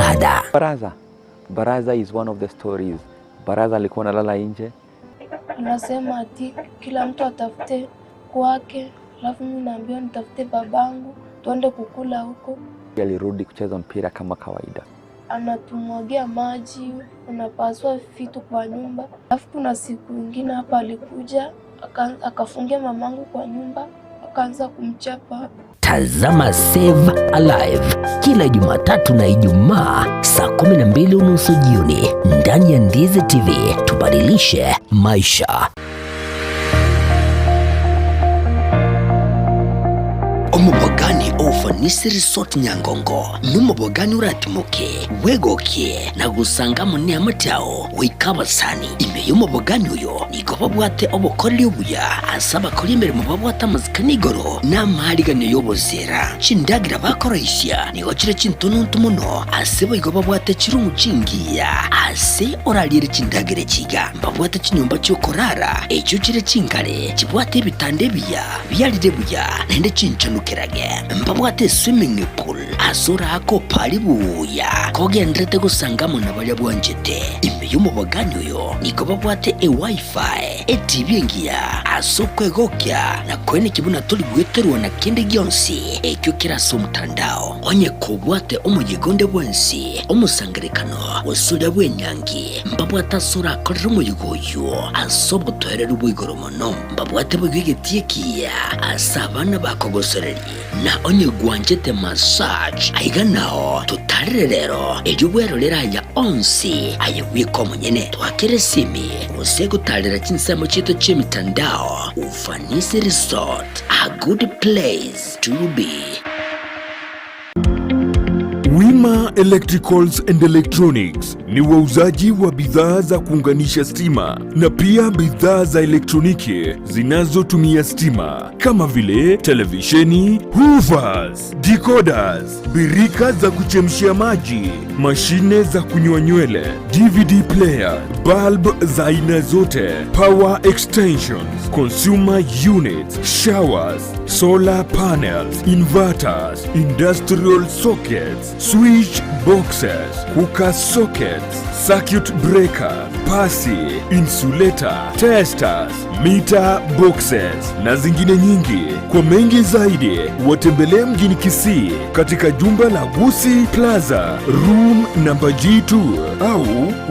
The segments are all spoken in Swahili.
Sada. Baraza is one of the stories. Baraza alikuwa analala nje. Anasema ati kila mtu atafute kwake, alafu mimi naambiwa nitafute babangu tuende kukula huko. Alirudi kucheza mpira kama kawaida. Anatumwagia maji, anapaswa vitu kwa nyumba. Alafu kuna siku nyingine hapa alikuja akafungia mamangu kwa nyumba, akaanza kumchapa. Tazama Save Alive kila Jumatatu na Ijumaa saa 12:30 jioni ndani ya Ndizi TV. Tubadilishe maisha. Omubogani ofanisi resort Nyangongo numubogani uratimuke wegokie na gusanga mune amatao wikabasani ime y'umubogani uyo nigoba bwate obukorli ubuya asaba kuri imbere mu babwata mazikanigoro n'amahariganyo y'obuzera cindagira bakoroishya nigo kire cintununtu muno asebo igoba bwate kirumucingiya ase oralire cindagire kiga mbabwate kinyumba cyo korara ecyo kire cinkare kibwate bitande biya byarire buya nende cincanuke mbabwate swimming pool asura ako pali buya kogendrete gusangamo nabalya bwanjete ime y'umubogani uyo niko babwate wifi TV ngiya asokwe gokya na kwene kibuna tuli gweterwa na kende gyonsi ekyo kiraso mutandao onye kubwate umuyigonde bwensi umusangerekano wasura bwenyangi mbabwata sura akorera umuyigoyo asobotwerera ubwigoromono mbabwate bwigetiyekiya asabana bakogosoreri na onye gwanjete massage aiganao tutarire rero eryubwero leraya onsi ayewiko munyene twakere simi usego talira chinsamo chito chemitandao Ufanisi Resort, a good place to be. Wima Electricals and Electronics ni wauzaji wa bidhaa za kuunganisha stima na pia bidhaa za elektroniki zinazotumia stima kama vile televisheni, hoovers, decoders, birika za kuchemshia maji, mashine za kunyoa nywele, DVD player, bulb za aina zote, power extensions, consumer units, showers, solar panels, inverters, industrial sockets, switch boxes, cooker sockets, circuit breaker, pasi, insulator, testers, meter boxes na zingine nyingi. Kwa mengi zaidi watembelee mjini Kisii katika jumba la Gusii Plaza room namba G2 au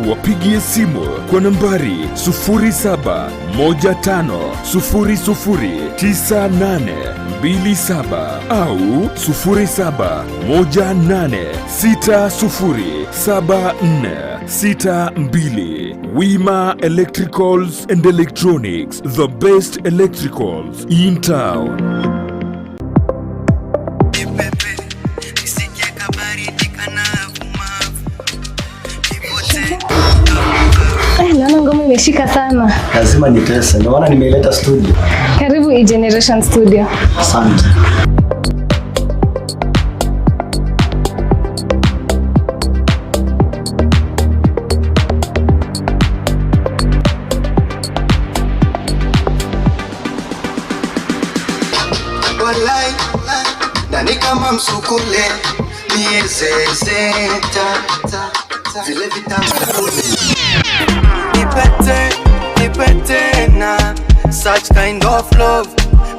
wapigie simu kwa nambari 0715009827 au 0718607462. Wima Electricals and Electronics, the best electricals in town. Naona ngoma imeshika sana. Lazima nitese. Ndio maana nimeileta studio. Karibu E-Generation Studio. Asante. Walai, nani kama msukule, miezeze, zile vitambulisho. Nipete na such kind of love,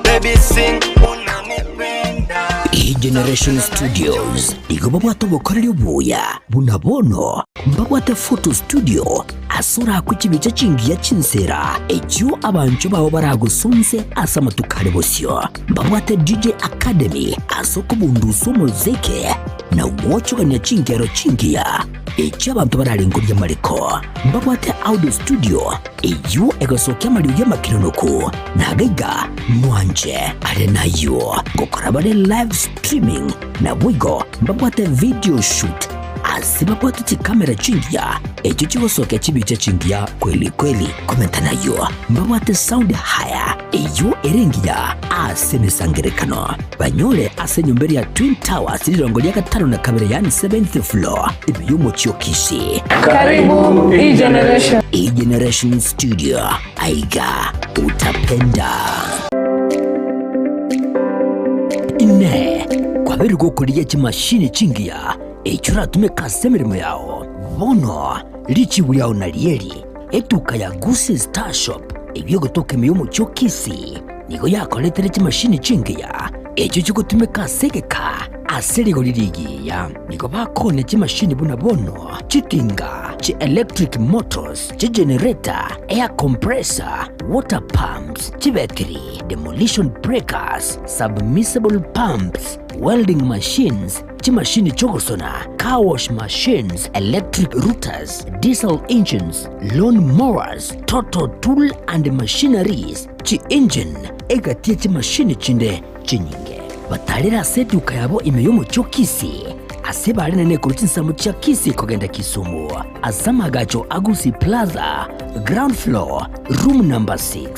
baby sing unanipenda. E-Generation Studios igobabwate obukoreri obuya bunabono mbabwate photo studio asura kukibica kingiya kinsera ekyo abantu bawo baragusunze asama tukale bosyo mbabwate DJ Academy asoko bunduso muzike na wochoganya kingero kingiya ekyo abantu baralingurya mariko mbabwate audio studio iyo egasoka amaliyo y'amakironoko nagaiga mwanje ale nayo gukora bare live streaming na bwigo mbabwate video shoot asibabwate chikamera chingiya ekyo kibosoka kibica chingiya kweli komenta nayo mbabwate sound haya iyo erengiya asemesangerekano banyole asenyumbere ya Twin Towers lirongo lya 5 na 2 yani 7th floor ibiyumo Kisi. Karibu E-Generation. E-Generation Studio, aiga utapenda. Ine kwa beri gukuriye kimashini chingiya echura tumeka semirimo yao bono lichi buliao na lieli etuka ya Gusii Star Shop ebyo gotoka emiyomo chokisi nigo yakoletere chimashini chingiya echo chikutumika segeka aserigo liligiya nigo bakone chimashini buna bono chitinga chi electric motors chi generator air compressor water pumps chi battery demolition breakers submersible pumps welding machines chimashini chogosona car wash machines electric routers diesel engines lawn mowers total tool and machineries chi engine egatie chimashini chinde chinyinge batalira seduka yabo imeyomo chokisi asebali nene kurutinsamu cha kisi kogenda Kisumu azamagacho Gusii Plaza ground floor room number 6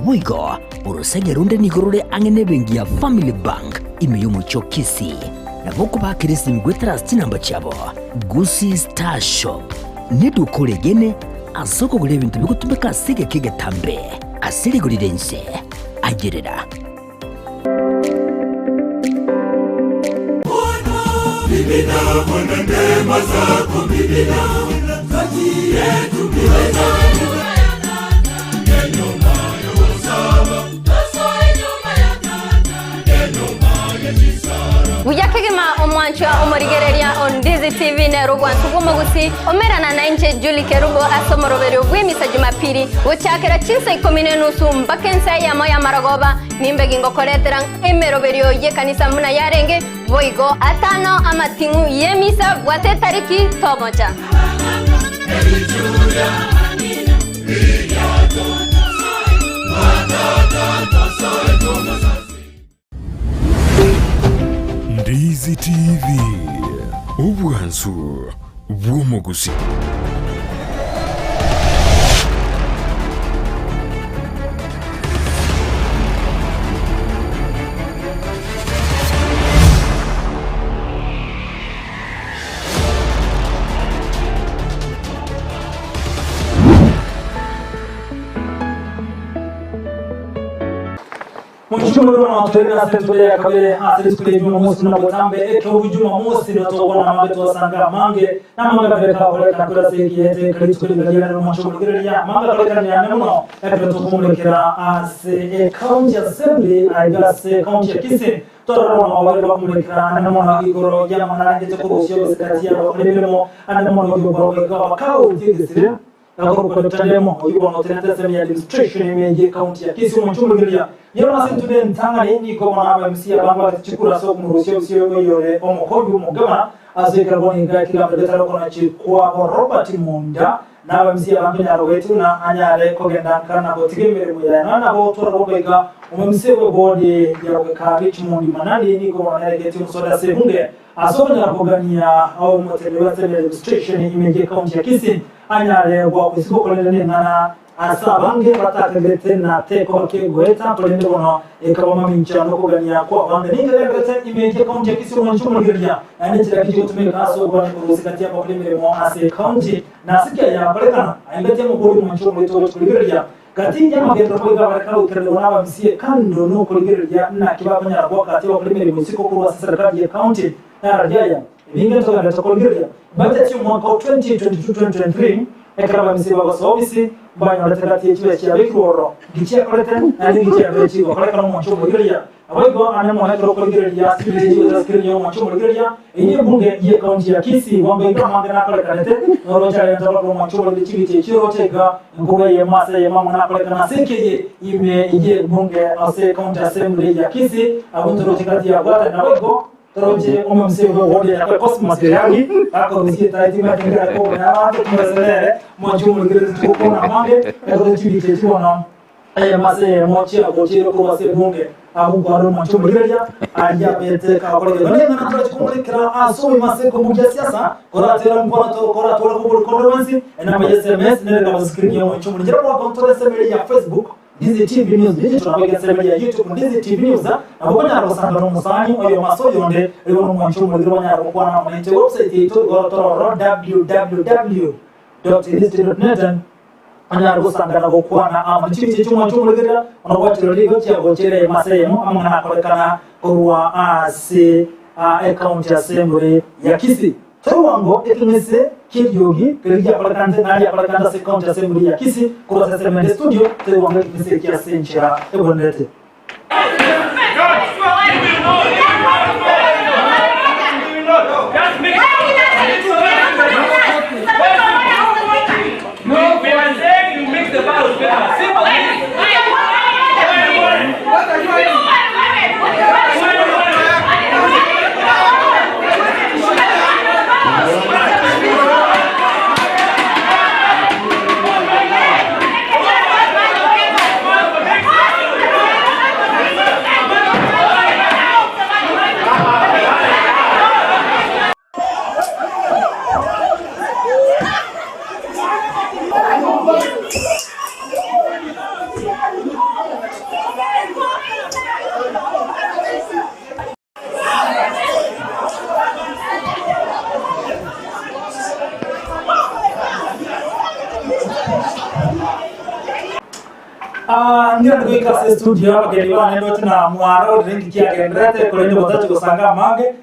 wigo urusege runde nigorore angene bengi ya Family Bank imeyomo chokisi na boko bakirisi migwetara namba chabo Gusii Star Shop nidukoregene asoko gure bintu bigutumeka sege kege tambe asiri gurirense agerera Bibina mwana ndema zako bibina kati yetu bibina Nyoma ya wasaba Nyoma ya jisara Buyakegema omwanchwa omorigereria on Dizzy TV ne rugwantu Gusii omerana na nje Julie Kerubo asomorobero gwimisa Jumapili bucyakera cinse ikomine nusu mbakensa ya moya maragoba nimbe gingo koletera emeroberio ye kanisa muna yarenge voigo atano amatingu yemisa bwate tariki tomoja Dizzy TV ubwanzu bw'omuguzi. Mchumuro na tuenda sentule ya kabele asili siku ya Jumamosi na botambe eko Jumamosi na tokona mambe tosanga mange na manga beka ole kakura seki ete kristo ile gajana na mchumuro kile ya manga beka ni anemuno eko tokumule kila ase county assembly aigase county ya Kisii toro na wale bakumule kila anemuno igoro ya manana ete kurusio sekati ya bakumulemo anemuno igoro ikawa county Kisii akoro kwa tandemo yuko na tenata semi administration imeje county ya Kisii mchumuro kile Yero today ntanga ni ko mwana MC abanga chikura so kumurusio sio yore omukobi umugabana azeka boni ga kila mbetara kona chikwa Robert Munda na MC abanga nyaro wetu na anyare ko genda kana botigemere muyana na bo tora robega MC we body ya ka Richmond manani ni ko mwana geti musoda sebunge asonya kogania au motelewa semi administration imeje county ya Kisii anyare kwa kusiko kolele ngana asabange batategete na teko ke goeta polende bono ekabama minchano ko gania ko bande ningelete imeje county ya Kisii mwanchumo ngeria ane chira kitu tumeka so kwa kusikati hapo polende mo ase county na sikia ya balekana aingete mo bodi mwanchumo ito kuligeria katinja magendo ko ga balekana ukere wana msie kando no kuligeria na kibabanya kwa kati wa polende musiko kwa serikali ya county na rajaya ningeto ga kuligeria budget ya mwaka 2022-2023 ekaraba msiba kwa service banya watakati yetu ya bikoro gichia kolete na gichia bechi kwa koleka no mwacho mugiria abago anemo na tro kolgiria sikiri za sikiri no mwacho mugiria enye bunge ye county ya Kisii wambe ndo mande na koleka nete no cha ya tro no mwacho mugiria chiro tega ngoga ye masa ye mama na koleka na sikije ime ye bunge ase county assembly ya Kisii abutoro tikati ya bata na bago Troje omemsego wodi ya kwa materiali ako bisi taiti matinga ko na watu tumesele mwachumu ngire tuko na mande eko chili chetu na mase mochi abochiro ko wase bunge abu kwaro mwachumu ngire anja pete ka ko le na troje kumulika aso mase ko mujia siasa kora tera mkono to kora tola ko controversy na ma SMS ne ka screen ya mwachumu ngire kwa control SMS ya Facebook Dizzy TV News ndicho tunapiga sema ya YouTube Dizzy TV News na bwana arosanga no musani oyo masoyo yonde ero no mwanchumo ngiro nya kwa na mwenye website yetu www.dizzytv.net ana arosanga na kwa na amachichi chuma chumo ngiro ona watu ligo cha gochere masemo amana kolekana kwa ase account assembly ya Kisii Wango etumese kiryogi kirya palakante nali palakanta second assembly ya Kisii kwa sasa studio Wango etumese kia sencha ebonete. Ngira ngo ikase studio abageni bane ndo tuna mwaro ringi kia gendrete kwenye botacho kusanga mange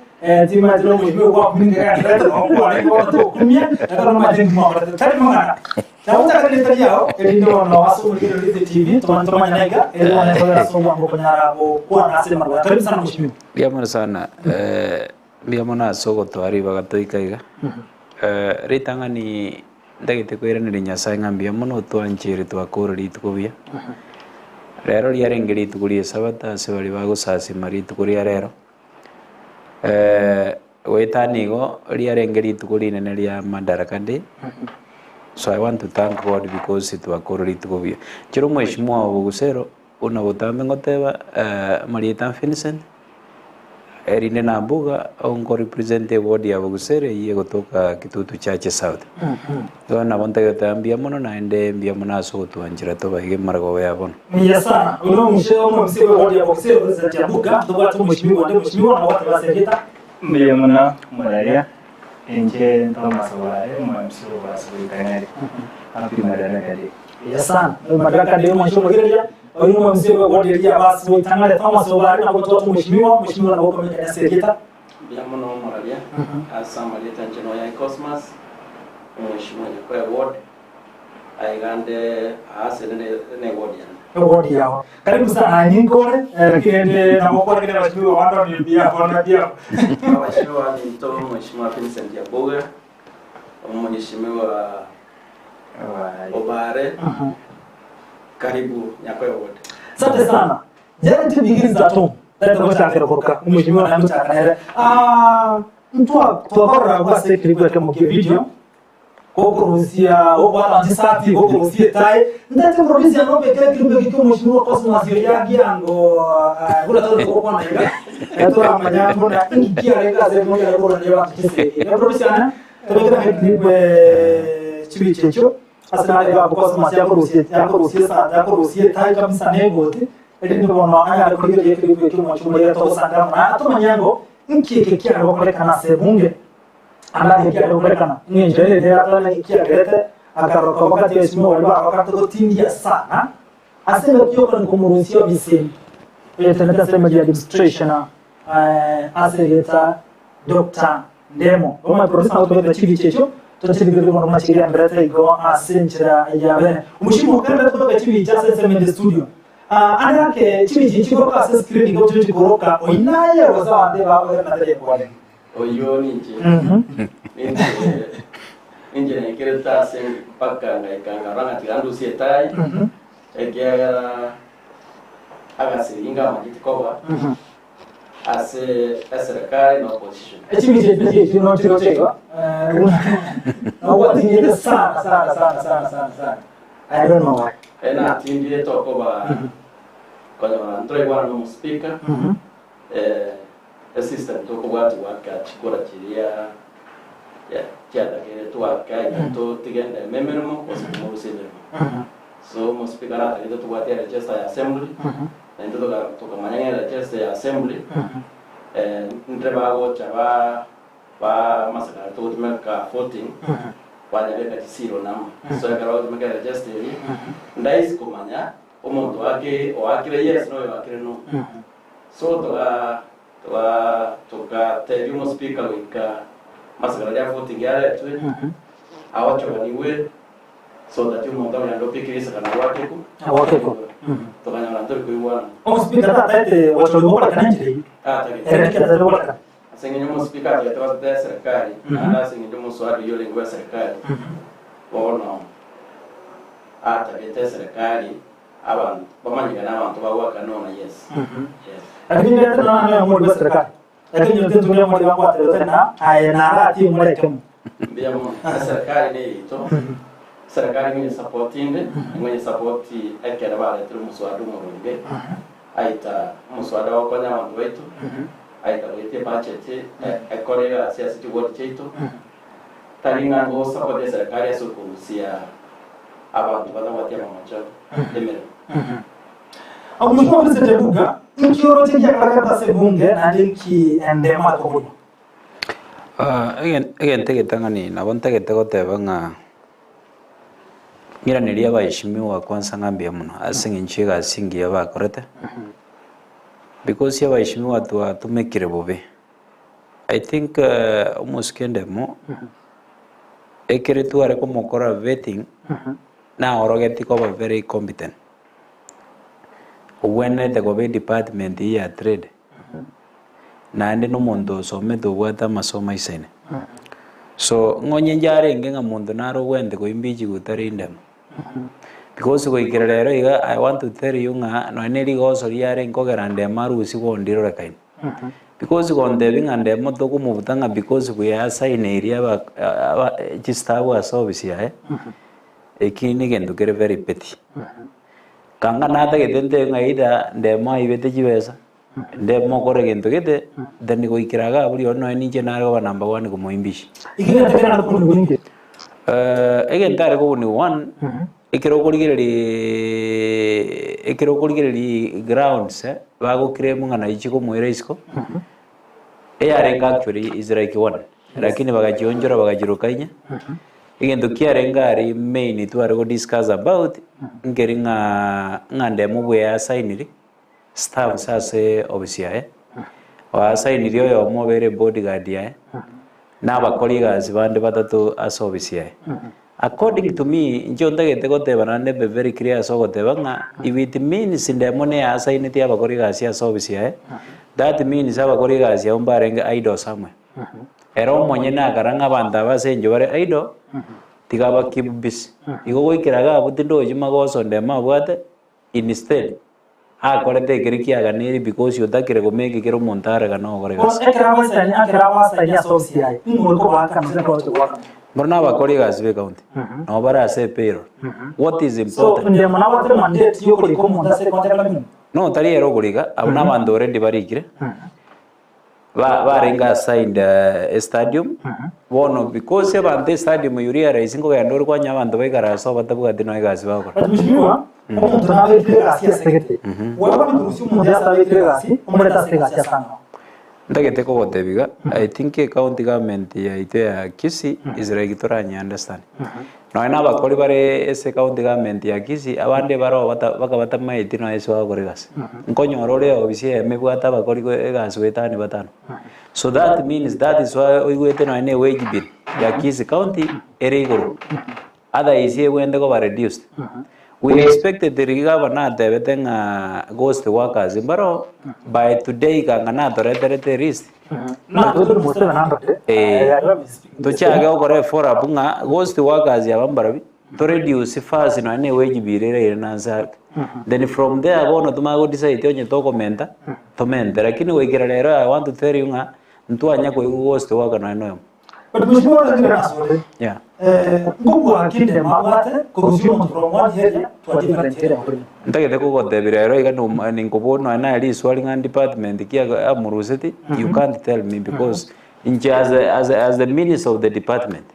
tima jilo mwishimu kwa kuminga gendrete kwa kwa to kumia nakaro majingi mwara tari mwana tauta kali tajao elindo na wasu mkiro lizi TV tumanitoma nyanega elindo wanatoga somo wangu kanyara kwa nasi marwa karibu sana mwishimu biamona sana biamona sogo tuari bagatoika iga ritanga ni ndagite kwira ni Nyasaye ngambia muno twanjire twakora ritukubia rero ryarengeri tukurie sabata se bali bagusasi mari tukuria rero wetanigo ryarengeri tukuri nene rya Madaraka Day. So I want to thank God because twakora ritukubia chiro mweshimwa Bugusero una botambe ngoteba Marieta Vincent erinde na mbuga ongo represent ward ya Bugusere iye kutoka Kitutu Chache South. Na bonta yotambia muno naende mbia munaso tuanjira to bahige margo yabona. Ni sana. Uno msiwe ward ya Bugusere represent ya buga to watu mheshimiwa na watu basengeta mbia muna malaria enje Thomas Wale msiwe basuri kanari. Happy Madaraka Day. Sana. Madaraka Day mwisho gireja Oyuno msiwe wadi ya basi witangale Thomas Obari na kutoa mheshimiwa na huko mwenye seketa ya mno moralia asa maleta njeno ya Cosmos mheshimiwa kwa ward aigande ase ne ward yao karibu sana ninkole lakini na mkoa kile mheshimiwa wanda ni pia kwa pia mheshimiwa ni mto mheshimiwa Vincent ya Boga mheshimiwa Obare karibu nyakwe wote. Asante sana. Jana tubigiriza tu. Ndio mtakira kuruka. Mheshimiwa na mtakira. Mtu twakora kwa sekri kwa kama video. Koko Rusia, obala ndisati koko Rusia tai. Ndate Rusia no beke kimbe kiko mheshimiwa Cosmos yango kula tole koko na ila. Eto amanya mbona ingia renga ze moja ya bora ndio tise. Na Rusia na tabekera kimbe chibichecho. Asana ya Cosmos ya Rusia tai kabisa negote. Edini bono aya kugira yeke kiko mheshimiwa to sanga na to manyango nkike kia ngokolekana sebunge. Anda kia ngokolekana ngenjele dia atana kia gerete akaroka wakati ya simo waliba wakati ko tindia sana asema kio kan kumurunsia bisi yeteneta sema ya administration asegeta Dr. Ndemo oma profesa autobeta chivi checho tutachibigirwa kwa mashiria mbrata igo asenchira yabe umushimu kanda kutoka chivi cha sema in the studio ana ke chivi chigo kwa access screen go chivi koroka oinaye waza ande ba na tele kwa oyo ninje ninje ne kireta sen paka ngaikanga ranga tigandu sietai ekia agasi inga majiti koba ase serikali na opposition chivi no chiro chego no what ingine sana I don't know why ena tinje to koba kwa ntoi bwana no speaker assistant to watu waka chikora chiria ya kiada ke to waka to tigenda memeno kwa sababu useme so mo speaker ata kitu to watu register ya assembly na ndio to kama nyanya register ya assembly ntreba chaba ba masaka to tumeka 14 wale beka zero number so yakara tumeka register ndais kumanya omuntu wake wakire yes no wakire no so toka tell you speaker wika masakara ya voting yale tu awacho baniwe so that you monta ndo pikirisa kana wakeko tokanya na ndo kuiwana speaker tata wacho bora kananje take bora sengenye mu speaker ya toa serikali na sengenye mu swali yole ngwa serikali waona ata bete serikali abantu bamanyika n'abantu bawaka nona yes lakini hata na mu serikali lakini yote tulia mu kwa tena na ati mu rekemo mbia mu serikali ne ito serikali mwenye supportinde mwenye supporti ekera bale tru muswada mu runge aita muswada wa konya abantu wetu aita wete budget ekorera siasa tuwodi cheto taringa ngo support serikali asokurusia abantu banawatia mamacho demere Mheshimiwa President Buga, nchi yote ya karatasi bunge na nchi endema tobuno. Again tegetangani nabonte getego nga ngiranĩria abaheshimiwa kwanza ngambia muno asinga nchi gasingia bakorete because abaheshimiwa tumekire bobe. I think umuskendemo ekere tuare komokora vetting na orogeti ko very competent. When the government department ya trade na ande no mondo some to wata masoma isene so ngonye njare ngenga mondo naro wende ko imbiji gutarinde because go ikirero iga I want to tell you nga no neri go so yare ngogerande marusi go ndiro rekain because go ndebing ande moto ko mubutanga because we are sign area ba chistawa service ya ekini gendo kere very petty kanga nata getende ngaida ndema ibete jibesa ndemo kore gento gete dani go ikiraga buri ono ni je naro ba number 1 ko moimbishi Ikira tekana ko ni egentare ko ni 1 ikiro kuligireri grounds bago kremu ngana ichiko muire isko yarenga actually is like 1 lakini bagachionjora bagajirukanya igendo kiarengari main tware go discuss about ngeringa ngande mubwe ya signiri staff sase obisia wa signiri yo mobere bodyguard ya na bakoligas bande batatu asobisia according to me njonda gete goteba nande be very clear so goteba nga if it means ndemone ya signiti ya bakoligas ya sobisia that means abakoligas ya umbarenge idol somewhere ero monye na karanga banda basenjo bare aido tigaba kibis igo goikiraga abutindo jima goso ndema bwate instead akorete kirikiaga neri because yotakire gomeke kero montare ga no gore gas ekera wasa ya social ngo ko baka no ko to waka morna bakori gas be county no bara se pero what is important so ndema na wate mandate yo ko monta se konta kala no tari ero goriga abuna bando already barikire barenga signed stadium bono because abante stadium yuria racing ko yandor kwa nyabantu baigara so batabuga dino igasi bakora mheshimiwa umuntu nawe tegasi asekete wewe ni kurusi umuntu yasabe tegasi umureta tegasi asanga ndagete ko gotebiga I think county government ya ite ya Kisii is regitoranya understand no ina bakori bare ese county government ya Kisii abande baro bakabata maiti no ese bagore gas nkonyorore obisi emebwata bakori ko gas wetani batano so that means that is why oigwete no ine wage bill ya Kisii county erigoro other is here when they go reduced we expected the governor to betenga ghost workers baro by today kangana torete list na todo muste banando to chaga okore for abunga ghost workers ya bambarabi to reduce fast no ane wage birere nanza then from there bono tumago decide onye to commenta to mente lakini wekira lero I want to tell you nga ntu anya ko ghost worker no no but mheshimiwa ngira yeah ngugu akinde mabwate corruption from one area to a different area ndagete ko gotebirero igano ninkobono na ali swali ngan department kia amuruseti you can't tell me because in as the minister of the department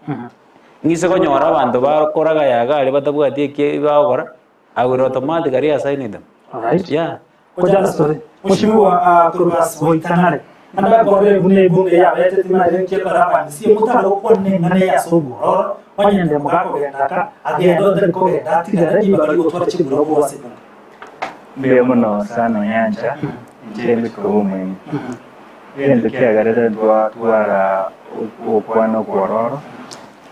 ngise ko nyora bantu bakoraga yaga ali batabwati ki bagora I will automatically assign them alright yeah ko jana story mheshimiwa kurubas boitanare anda gore bunne bunge ya bete tima renke baraba si mutalo konne ngane ya sobo wanyande mugako gendaka agendo ko gendati gare ni bari utwara chibulo bo wase mbere muno sana yanja njembe ko umwe Yendo kia gareta tuara ukwano kuororo.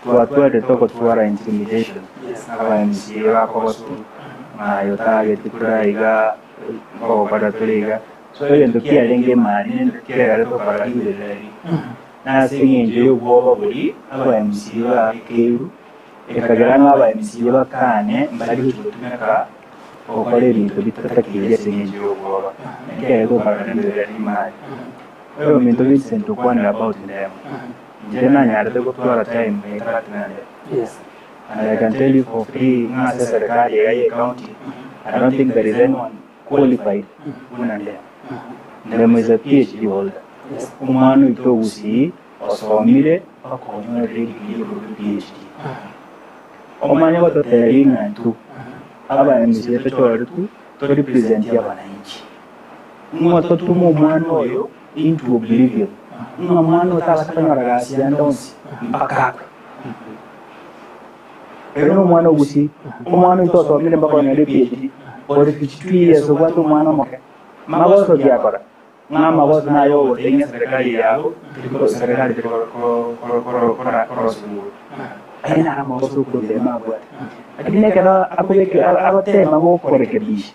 Tuatwede toko tuara intimidation. Aba MCA wako basu. Yotage tikura iga pada tuliga. So yendo kia lenge mani yendo kia gareta para hiwe leri. Na singi njiyo kuoba buri. Aba MCA wa keiru. Ekagaranga aba MCA wa kane. Mbali kutumeka. Okole bintu bitatakiriye singi njiyo kuoba. Kia gareta para hiwe leri mani. Oyo mintu Vincent ukwanira about them. Jena nyarete kutwara time ekatinande. Yes. And I can tell you for free, ngase serikali ya county, I don't think there is anyone qualified unande. Ndemo is a PhD holder. Umanu ito usi, osomile, akonyo degree PhD. Omanya wato teringa tu, aba MCA tochora tu, to represent ya wananchi. Mwato tumo mwano oyo into oblivion. Mwano tala kanyora gasi andonsi, mpakaka. Pero mwana usi, mwana itoso mile mbako na PhD, or 52 years of watu mwana moke. Magoso diakora. Nga magoso na yo tenga serikali yao, tiko serikali tiko korosulu. Aina magoso kule mabwa. Lakini kana akote mago korekebisha.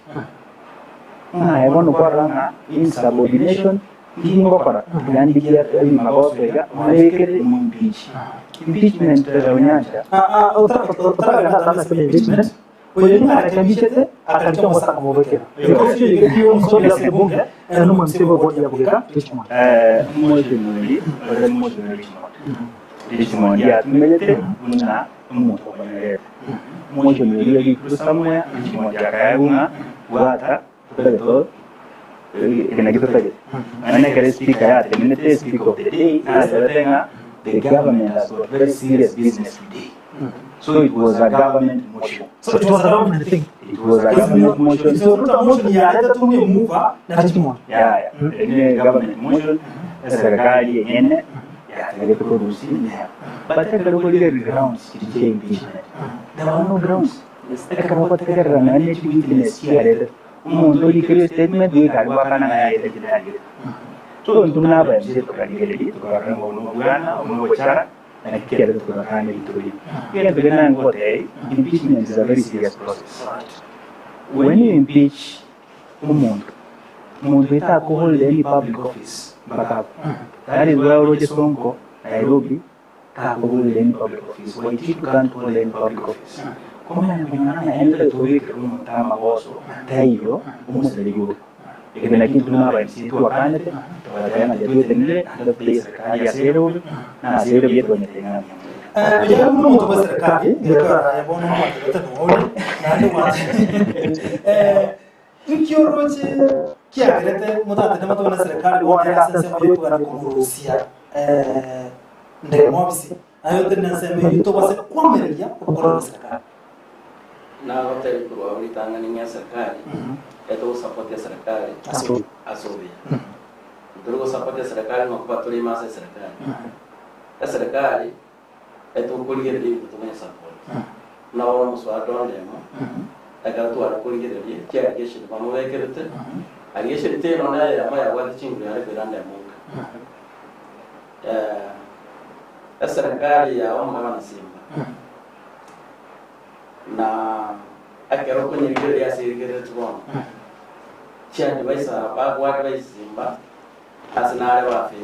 Ebono kwa insubordination kingo kora. Yani dikia magoso ega, mwekere impeachment unyanja. Utaka kana sana impeachment. Wewe arekebishete akatoa msaka mwekera. Hiyo msomi ya bunge na msibo bodi ya kuweka impeachment. Richmond ya tumelete una mmoto kwa mmoja mmoja kitu somewhere Richmond ya kaunga wata kutoka kina kitu taje. Ana kare speaker ya minute speaker of the day anatenga the government has got very serious business today. So it was a government motion. So it was a government thing. It was a government motion. So Ruto motion ya leta tu ni move na Richmond. Yeah. Ni government motion. Serikali yenyewe ya ile produce. But there were no grounds to change impeachment. There were no grounds. Ekapotekera na nchi witness here. Umuntu ikiri statement we kalwa kana na ile kidali. So ntuna ba mzee tukaligeli tukarango unogana unogochara na kile tukakana ituri. Ile begana ngote impeachment is a very serious process. When you impeach umuntu ita ko hold any public office backup. That is why Roger Sonko Nairobi can't hold any public office. Why Chitu can't hold any public office? Come na enda tuwe kama tama goso tayo umuseliguru. Ikibena kintu na ba msitu wakanete tuwatana jadwe tenile ndo place kali ya sero na sero yetu wanetengana. Ya mno mtu wa serikali ndio ya bono mwa tatuoni na ndio Nkioroche kia grete mudate na mtu wa serikali wana sema yote wanakuruhusia ndege mwabisi ayo tena sema yote wase kwa meria kwa serikali na hotel kwa ulitanga ni serikali eto support ya serikali asobi ndio support ya serikali na kupata ile masa serikali ya serikali eto kuligere ndio kutumia support na wao mswada ndemo akatu arakuligere ndio kia kesho pamowekerete aligeshe tena na ya maya wali chingu ya referenda munga serikali ya omugaba na Simba na akero kwenye video ya sirikere tuone chani baisa bagwa baisa Simba asinare bafe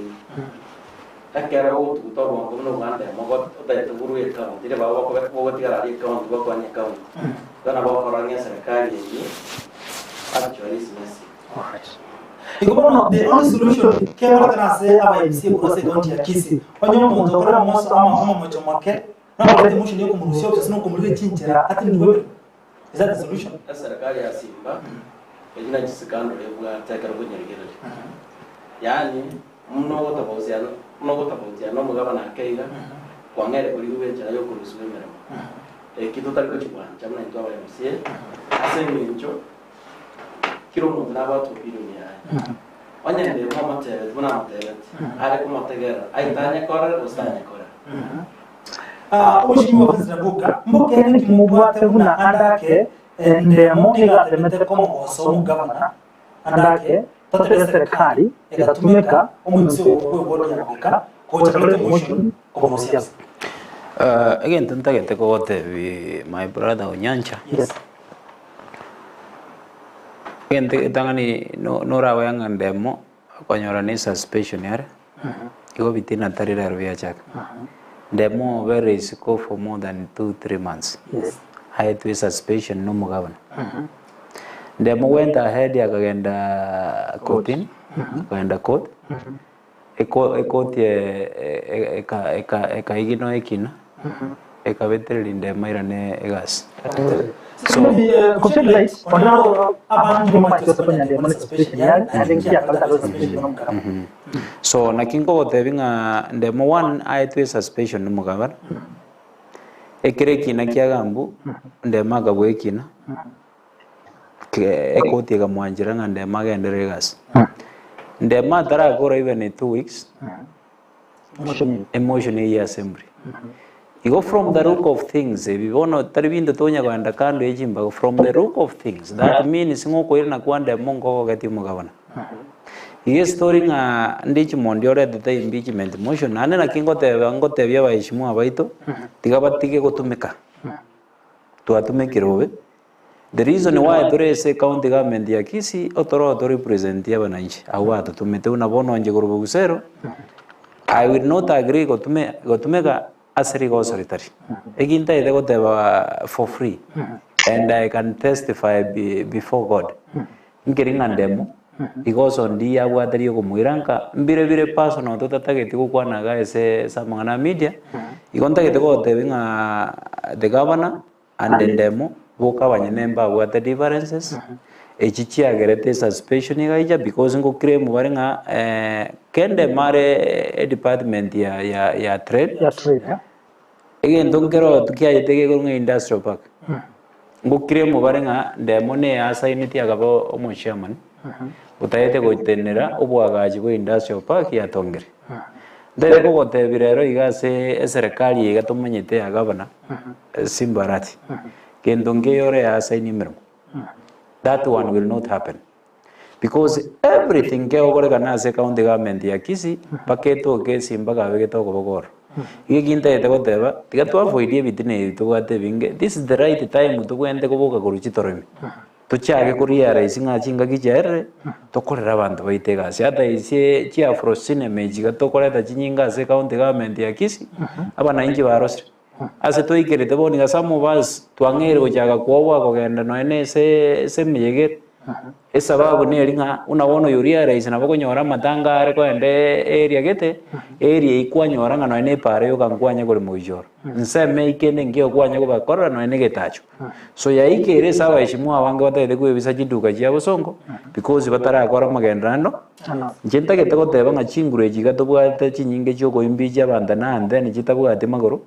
akero utobo ngono ngande mogo taito guru eka tire bawa ko tigara ri account go kwani account kana bawa koranya serikali yengi actually sinasi Ikobono the only solution kema kana se aba MC ko se county ya Kisii onyo muntu okora moso ama mocho make na kwa motion yo kumurusio kusino kumurire chinchera ati ni wewe is that the solution serikali ya Simba ina jisikando lebwa takara kunyerigera yani mno gotapautia no mugaba na keiga kwangere kuri wenjera yo kurusubemera kitu tariko chibwanja mna ntwa ya MC asenye ncho kiro mu naba to bilioni ya wanyende mama tele tuna matele ale kuma tegera aitanya kora ostanya kora ushimwa kwanza buka mboke ni kimubwate kuna andake ndemo iga temete como oso governor andake tatega serikali igatumika omunsi w'ubwo nyabika ko chakale motion ko musiasa. Again tantagete ko wote my brother Onyancha. Yes. Again tangani no rawa yang ndemo konyora ni suspension yare. Iko bitina tarira rubia chaka. Ndemo very is go for more than 2-3 months. Yes. I had to suspension no mugavana. Ndemo went ahead yakagenda courtin. Akaenda court. Ekoti ekaigino ekina ekabetereri ndema irane egas. So confederate ondao abantu machosapanya ndema suspension yale adengia kalata suspension nomka. So nakingo gotebinga ndemo 1 aitwe suspension nomugabara. Ekireki nakiagambu ndema gabwekina. Ekoti egamwanjira nga ndema gendere egas. Ndema tara gora even in 2 weeks. Emotion ya assembly. You go from the root of things. If you want to taribinda tonya kwenda kando ejimba from the root of things. That means ngoko ina kwanda mongo gati mugabana. Hii story nga ndichi mondiore data impeachment motion nane na kingo te bya bayishimu abaito tigabatike gotumeka. Tuatumekirove. The reason why turese county government ya Kisii otoro represent ya bananchi awatu tumete unabono nje gurubu gusero. I will not agree gotumeka asiri go solitary. Eginta ide goteba for free. And I can testify before God. Nkiringa ndemo because on dia wadari ko muiranka mbire personal totatageti ko kwana ga ese samana media. Igonta gete go tebinga the governor and the demo boka banyenemba what the differences. Echichi agerete suspension igaija because ngo claim barenga kende mare department ya trade. Ya trade. Again donkero tukia yetege ko industrial park. Ngo claim barenga demo ne assignment agabo omo chairman. Utayete ko tenera obwagaji ko industrial park ya tongere. Ndere ko gotebirero igase serikali igatomanyete agabana Simbarati. Kendonge yore ya assign that one will not happen because everything ke ogore na se county government ya Kisii paketo ke simbaga bege to gobogor iginta ete goteba tigatwa avoid bitine tugate binge this is the right time to gwende goboka kuruchi toremi tuchage kuriya raisi ngachinga kicherere tokorera abantu baitega ata ise chia frosine meji gatokoreta chinyinga se county government ya Kisii abana inji barosre ase toikerete boni gasamu bas twangere gochaga kwobwa kogenda noene se miyege esababu neringa unabono yuria raisi nabokonyora matangare kwende area gete area ikwanyora nga noene pare yo kankwanya kuri mujoro nseme ikene ngio kwanya ko bakora noene getacho so ya ikere sawa ishimwa wange batayede kwebisa chiduka chia bosongo because batarakora magendano njenta gete goteba nga chingure chigatobwate chinyinge cyo koimbija abanda nande ni chitabwate magoro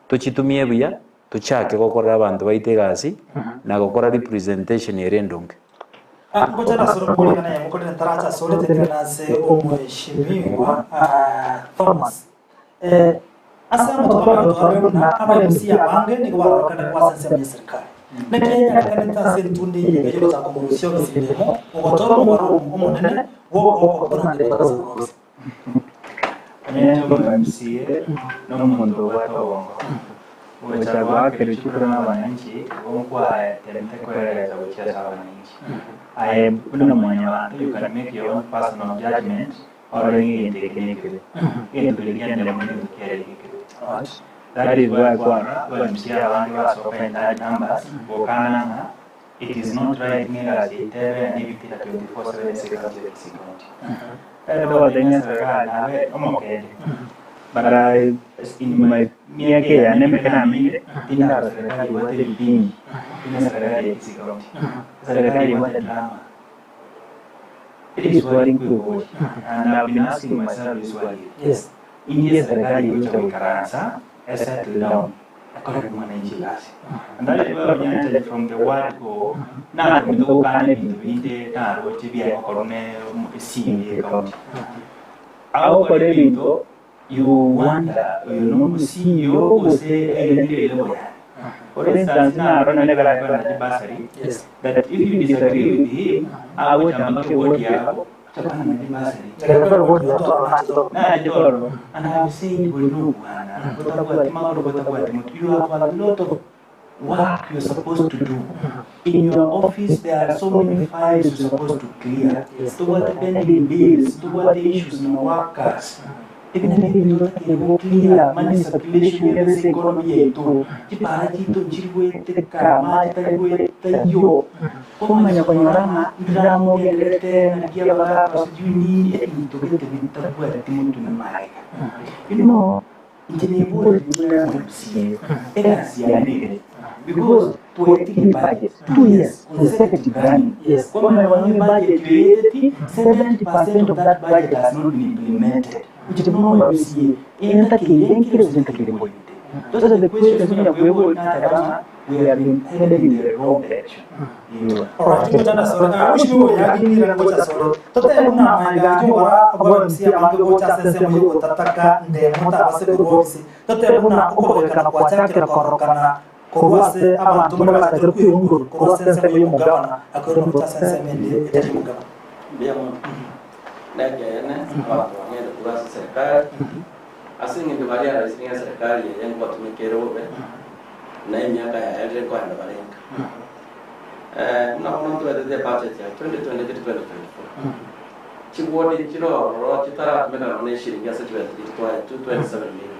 tuchitumie buya tuchake gokora abantu baitegasi na gokora representation yerendonge ngoja soro kule na yamko na taracha soro tekana se omheshimiwa Thomas asa mtoka mtoka na abamusia bange ni kwa kana kwa sasa ya serikali na Kenya kana tase ntundi yero za komisiyo zilimo ogotoro maro omonene wo na ndeka za Neno MCA no mundo watu wachagua kilichukua na wananchi kwa talenta kueleza kucheza wananchi. I kuna mwenye watu you can make your own personal judgment or any technical. Ile tulikia ndio mwenye kile. That is why kwa MCA wangu wa open that numbers wakana it is not right me as it and if it 24/7 security. Pero tenía serikali nawe omokede. Bara in my miaka ya nemekana mimi ina serikali wote bidini ina serikali ya Kisii County serikali wote drama. It is worrying to watch and I've been asking myself this why yes India serikali yote ukaransa settle down according to mwananchi basi and that is why we entered from the word go na tumekana bidinde na rote bia korone CBA county au kore bindo you wonder, you know, CEO who say, for instance, now I never like that if you disagree with him, I would have what you have, Chapana mwenye Ndio kwa hiyo and I have seen we know you have a lot of work you're supposed to do. In your office, there are so many files you're supposed to clear. Toward the pending bills, toward the issues in workers. Even if you don't clear money circulation, every economy to Chiparaji to Kama, Tayo. Kung kanyarama, dramo, gelete, nagiyaga, you need to get the winter weather to Namai. You know, because poetic budget, 2 years consecutive running. Yes, when the budget created, 70% of that budget has not been implemented. Which is not we see. Those are the questions we have we have been headed in the wrong direction. Alright, mwisho yakini ngoja soro. Tote una manga jwa abo msia manga gocha sese mu tataka nde mota base kurobisi. Tote una uko kana kwa chake korokana korwase abantu mala ka ku yunguru korwase sese mu mugabana akoro mota sese mende eti mugabana. Biamo. Nake ene watu wangenda kurasa serikali. Asingi ndo bali ya raisi ya serikali yenye watu mikerobe. Na miaka ya yale kwa ndo balenga. Na kuna mtu aliye budget ya 2023-2024. Chibodi chiro ro chitara tumeka na shilingi ya 227 million.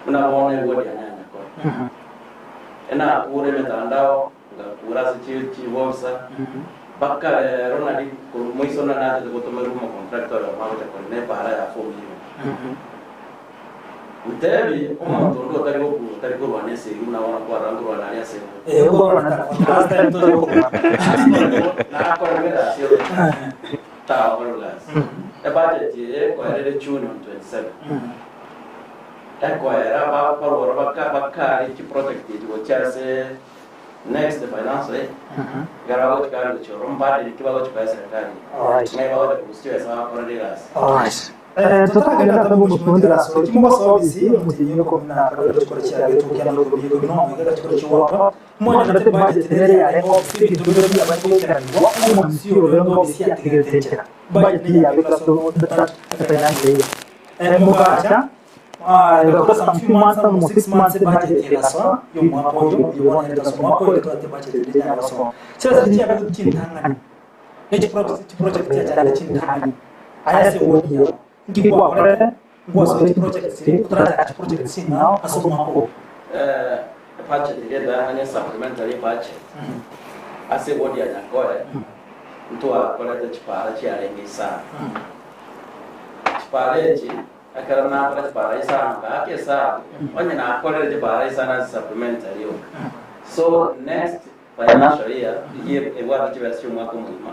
Unaona wodi ya nyanya kwa. Ena ure metandao ngakurasa chivosa. Baka Ronald mwiso na nada kutomeru mo contractor mauta kwa ne para ya 4 million. Utebi ndo tari ko wane se una wana kwa rangu wana ya se Uko wana hasta entonces na kwa ngera sio ta overlas e budget ye kwa ile June 27 kwa era ba wora baka iki project ye chase next finance garawo ka ndo choro mbadi kibago cha serikali ngai baada kusiwa sawa kwa regas Tutagenda tambo mushundira so kimbo service mutinyo ko na kadro chikora cha yetu kya ndo bigo no mega chikora chiwa mwana ndate budget nere ya lengo fiti to bigo ya bako kya ni wa msio lengo sia tigere budget ni ya bika so finance mukacha kwa some few months or 6 months budget ya so yo mwapo yo wana so mwapo to budget ya so sasa ni ya kuchintanga ni project ya chintanga aya se wodio Ngikwa kore ngwaso project si now asoma ko budget ile da supplementary budget ase wodi ya nyakore mtu akoleta chipara cha rengi sana chipara echi akara na akara chipara sana ngake sana wanya na akoleta chipara sana supplementary yo so next financial year ewa chiversion mwako mwima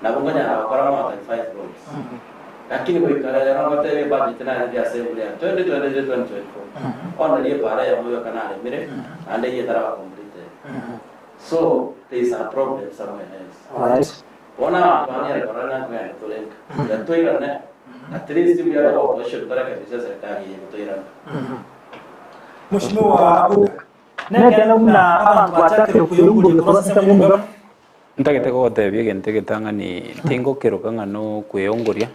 na bongonya akara mwa 5 roads lakini kwa ikara ya ngata ile budget na ya assembly ya 2024 ona ile para ya moyo kanale mire ande ye tara complete so there is a problem somewhere else ona wani ya corona kwa tolenka ya toira na at least we are all should baraka bisa serikali ya toira Mheshimiwa Abuda neke na abantu batake kuyunguru process mu mugabo Ntagete ko tebye gente ketanga ni tingo keroka no kweyongoria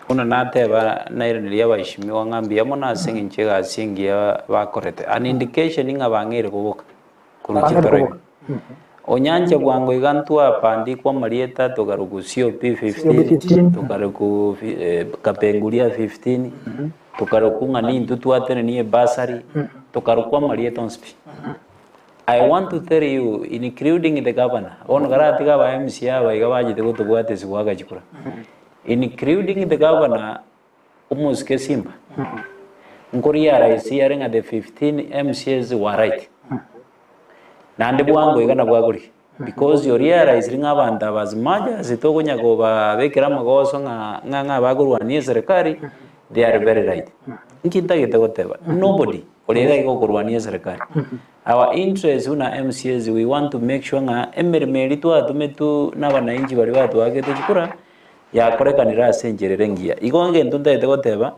una nateba nairaniria baishimiwa ngambia mona singinchega singia bakorete an indication inga bangire kubuka kuruchitore onyanja bwango igantwa pandi kwa marieta togarugusio P15 togaruku kapenguria 15 togarukunga ni ntutwatene ni basari togarukwa marieta onspi I want to tell you, including the governor, on Garatiga by MCA, by Gavaji, the good what is Wagachura. Including the governor, almost Kesimba. Korea is hearing at the 15 MCAs were right. Nandebuango, you're gonna worry. Because your ear is ring up and was Maja, Zitogonya go, Vekramagoson, Nanga Bagu, and Yesrekari, they are very right. Nkita whatever. Nobody. Our interest una MCAs, we want to make sure nga emermeri tu atumetu na wananchi bali watu wake tuchukura ya koreka nira senjere ngia igonge ntunda etegoteba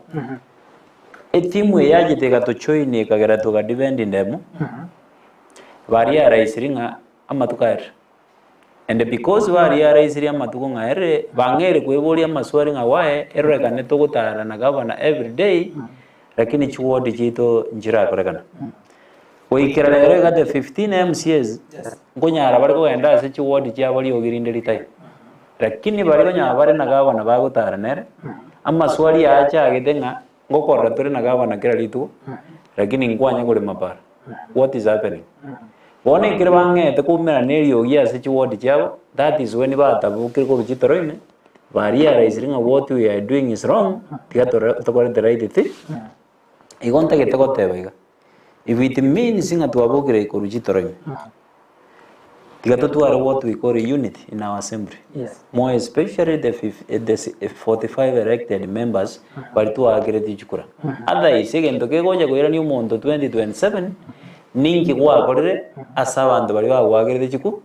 etimu yaje tega to choine kagera to ga defend ndemo bari ya raisiringa ama tukaer and because bari araisiria matuko ng'aere bang'ere kweboria maswali ng'awae erorekane togotara na gavana every day lakini chiwodi chito njira korekana goikera rero gate 15 MCAs ngonyara bari kogenda ase chiwodi chia bari ogirinde ritai lakini bari gonya bari na gavana bagotara nere amaswali acha agitenga ngokorra tore na gavana kera ritu lakini ngwanya gore mapara what is happening Wone kire bang'ete kumera nerio gia se chiwodi chabo that is when batabukire ko rujitoroine bari araisiringa what we are doing is wrong tigatore tokore the right thing igonta getegotebaiga if it means inga twabukire ko rujitoroine tigatotwara what we call unity in our assembly more especially the 45 elected members bari tuagire tichukura otherwise egento kegonya goira ni umonto 2027 ningi gwakorere asa abandu bari bagwagirire chiku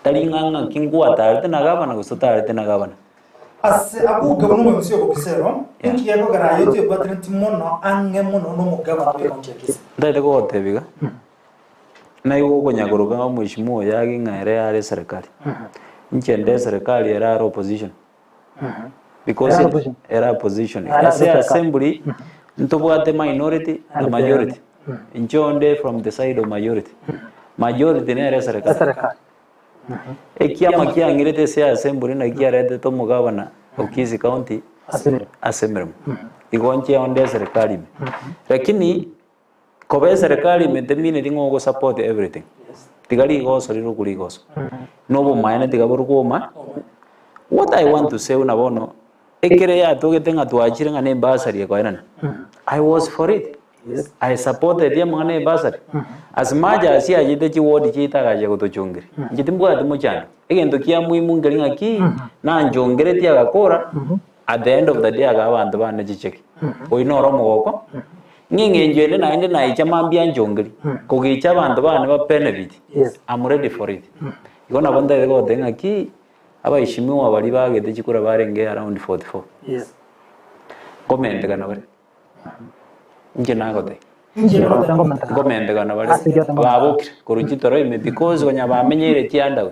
tari ng'ang'a kingwa tarite na gavana gusotarite na gavana ase abuga no musio ko kisero inki yako gara yote patrenti mono ange mono no mugaba ko konchekisa ndaite ko tebiga na yugo konyagoroka mheshimiwa yagi ng'aere yare serikali nchende serikali era opposition because era opposition ase assembly ntobwate minority and majority Nchonde from the side of majority nere serikali ekiama kiangirete se assembly na kiarete to mugabana Okisi county assembly igonche onde serikali lakini kobe serikali metemine dingo go support everything tigali go soliro kuligoso nobo maana tigaburu koma what I want to say unabono ekere ya togetenga tuachire ngane basari ko enana I was for it. I supported them on a basari. As much as I did the word Chita Gajago Jungri. Jitimbo at Muchan. Again, to Kiamu Mungaring a key, Nan Jongretia Cora. At the end of the day, I got the vantage check. We know Romo. Ning Angel and I and I Chamambian Jongri. Kogicha and the one never penalty. I'm ready for it. You're gonna wonder to go then a key. About Shimu, Valiva, get the Chikura Varenga around 44. Yes. Comment the Ganavar. Njenagote gomende gana bali babukire kurujitoroime because gonya bamenyere tianda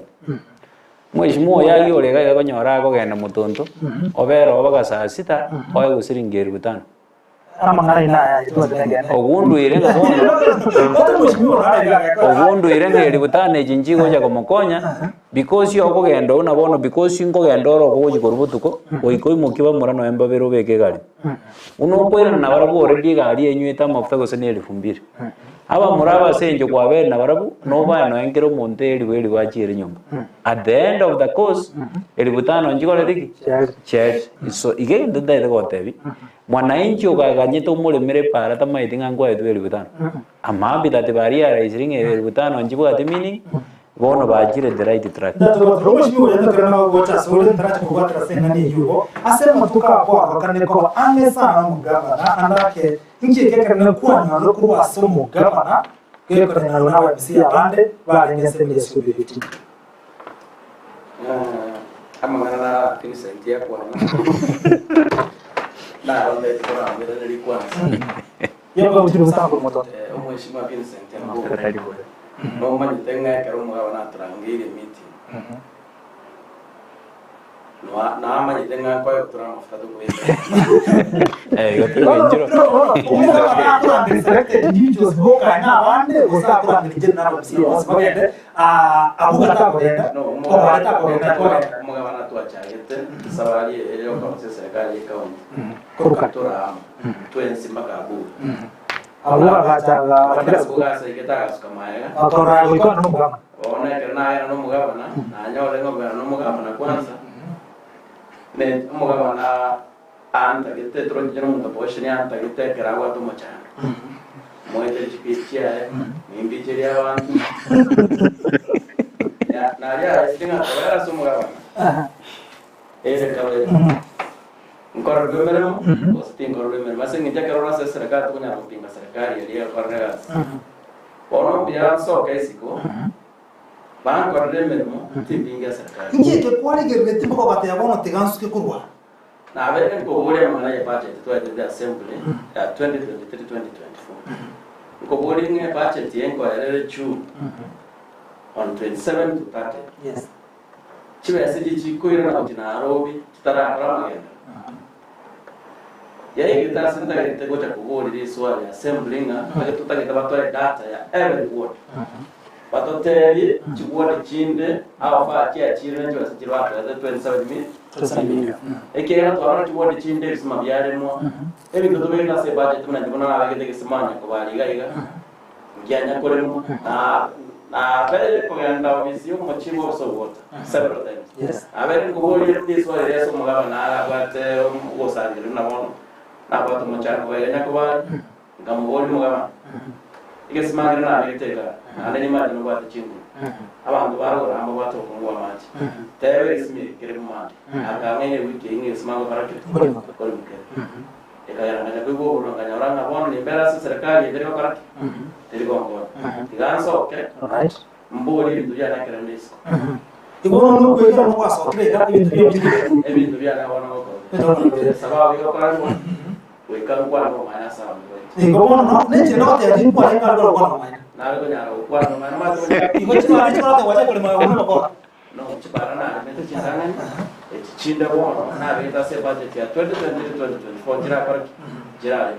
mheshimiwa yagi olega gonyora ko genda mutonto obero obaga saa 6 oye gusiringeri butano amangara ina itwatengene ogundu irenga ogundu irenga eri butano ejinji goja komokonya because yo ko genda una bono because ingo genda oro ko gikorubutuko oikoi mukiba murano emba bero beke gari uno kwera na barabu already gari enyweta mafuta gose ne 2000 aba muraba senjo kwa bere na barabu no ba no engero monte eri weli wachire nyumba at the end of the course eri butano njikole riki church so again the day go tebi mwananchi ukaganyeta umuremere para tamaitinga ngwa etu eri butano amabi that bari ara isiringe eri butano njibo ati meaning bono bajire the right track robo shimo yenda kana gocha sole track ko gatra senani yugo asema tuka kwa kanne ko ane sana mugabana andake nje kekana kwa nyalo ko aso mugabana kekana na wa bisia bande ba ngese mi sudi biti amangana tinisentia kwa na onde tukora mbele ni kwa yego uchiru sango moto mheshimiwa Vincent Ambo no mani tenga kero mugabana trangire miti no na mani tenga kwa kutura mafuta to kwenda gotu njiro individuals boka na wande usakura nijena na bisia wasabende abugata kwenda no mugabana kwenda mugabana tu achagete sabali eleo kwa serikali kaunti kurukatura twensi makabu Abuga gachaga abuga sai kita sukamaya akora goiko no mugama ona kerna ya no mugama na nyole ngo no mugama na kwanza ne mugama na anta kete tro jeno mundo poshini anta kete kerawa to machana moite chipichia mimbi cheria wantu ya na ya singa era so mugama kawe Ngora gomero, osti ngora gomero. Masa nginja kerona se serikali tu punya pinga serikali dia kornegas. Orang biar so kaisiko. Bang korne mermo, pinga serikali. Nje ke kwali gergeti mko bataya bono tigansu ke kurwa. Na abe ko bore mana ya budget to the assembly ya 2023-2024. Ko bore nge budget yen ko ere chu. on 27 to 30. Yes. Chiwe chikoira na Nairobi tutarakara magenda. Yeye kita senta kitego cha kuhuri swali assembling na tutagenda batware data ya every ward. Batoteli chiward chinde afa chia chire njo sikirwa za 27 million. Ekera twara chiward chinde sima byare mo. Ebi gotobenda se budget mna ndibona abagende kisimanya ko baliga iga. Mjanya koremo na vele kugenda obisi mu chibo so water several times. Yes. Abere kuhuri this one reso mugaba na abate ugosangira na bono. Na batu mchana kwa nyako ba ngamuboli mugaba. Igesimanga na biteka ane maji no bata chingu abantu barora amba bato kungwa maji tewe ismi kire mumandi akamene wiki inge simanga barake kole mke ekaya ngana kugo uranganya oranga bono ni mbera serikali ndere barake ndere ngo tiganso okay Right. mboli nduya na kire ndisko Ibono no kwenda no kwaso kire ebintu byana wana ko sababu yo karango wekana kwa no mana sababu Ibono no neche no te ati kwa inga ndo kwa no nalo nyaro kwa no mana mato Igochima bicho no te wacha kule mwa kwa no chipara na meto chindangani chinda bono na beta se budget ya 2020-2024 jira par jira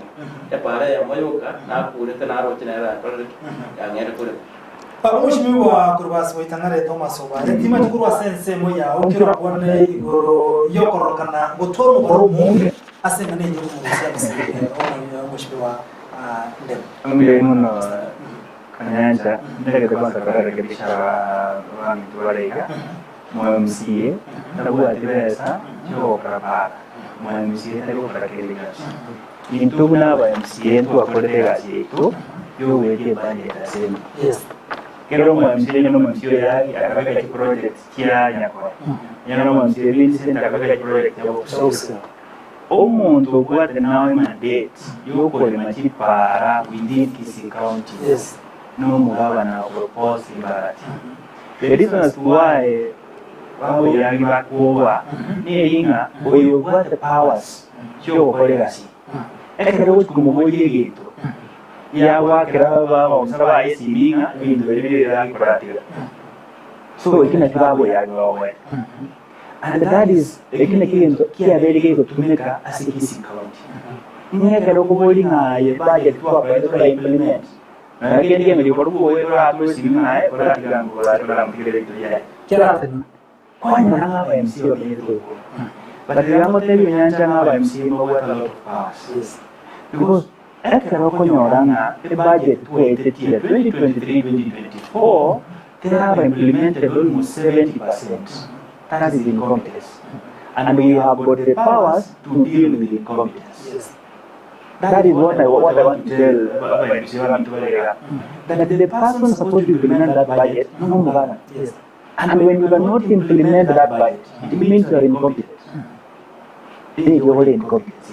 ya pare ya moyoka na kurete na rote na ra ya ngere kule Mheshimiwa Kurubasi Waitangare Thomas Obare tima tukurwa sense moya ukira bone igoro yokorokana gutoro mukoro mungi asengane nyo musia bisire Mheshimiwa ndem Ambe muno kanyanja ndege kwanza karekebisha wangi tuwalega MCA tabu atibesa cyo karabara MCA tabu karakeliga intubu naba MCA ntu akorega yetu yo wete banje tasema yes kero MCA no MCA yari akabeka ki project kya nyakwa yana MCA Vincent akabeka ki project ya Bososa omuntu okwate nawe mandate yokole machipara within Kisii County yes no mugabana propose imbarati the reason as to why wabo yagi bakuwa ni inga oyo what the powers cyo kolegasi ekero kumuboye gitu ya wakera baba usaba esiminga bintu bibiri yagi pratika so ikina kibabo yagi wawe and that is ikina kintu kiabelege kutumika as Kisii County ni ekero kuboye ngaye budget kwa kwa implement Again, game di baru boleh beratur singai, beratikan bola mikir itu ya. kira Kau yang mana MC orang itu? Pada yang kita punya cara MC membuat a lot of powers. Because kalau kau orang the budget 2023-2024, they have implemented almost 70%. That is incompetence, and we have got the powers to deal with incompetence. That is what I want to tell that the person supposed to implement that budget, no. yes And when you cannot implement that budget, it means you are incompetent. You are incompetent.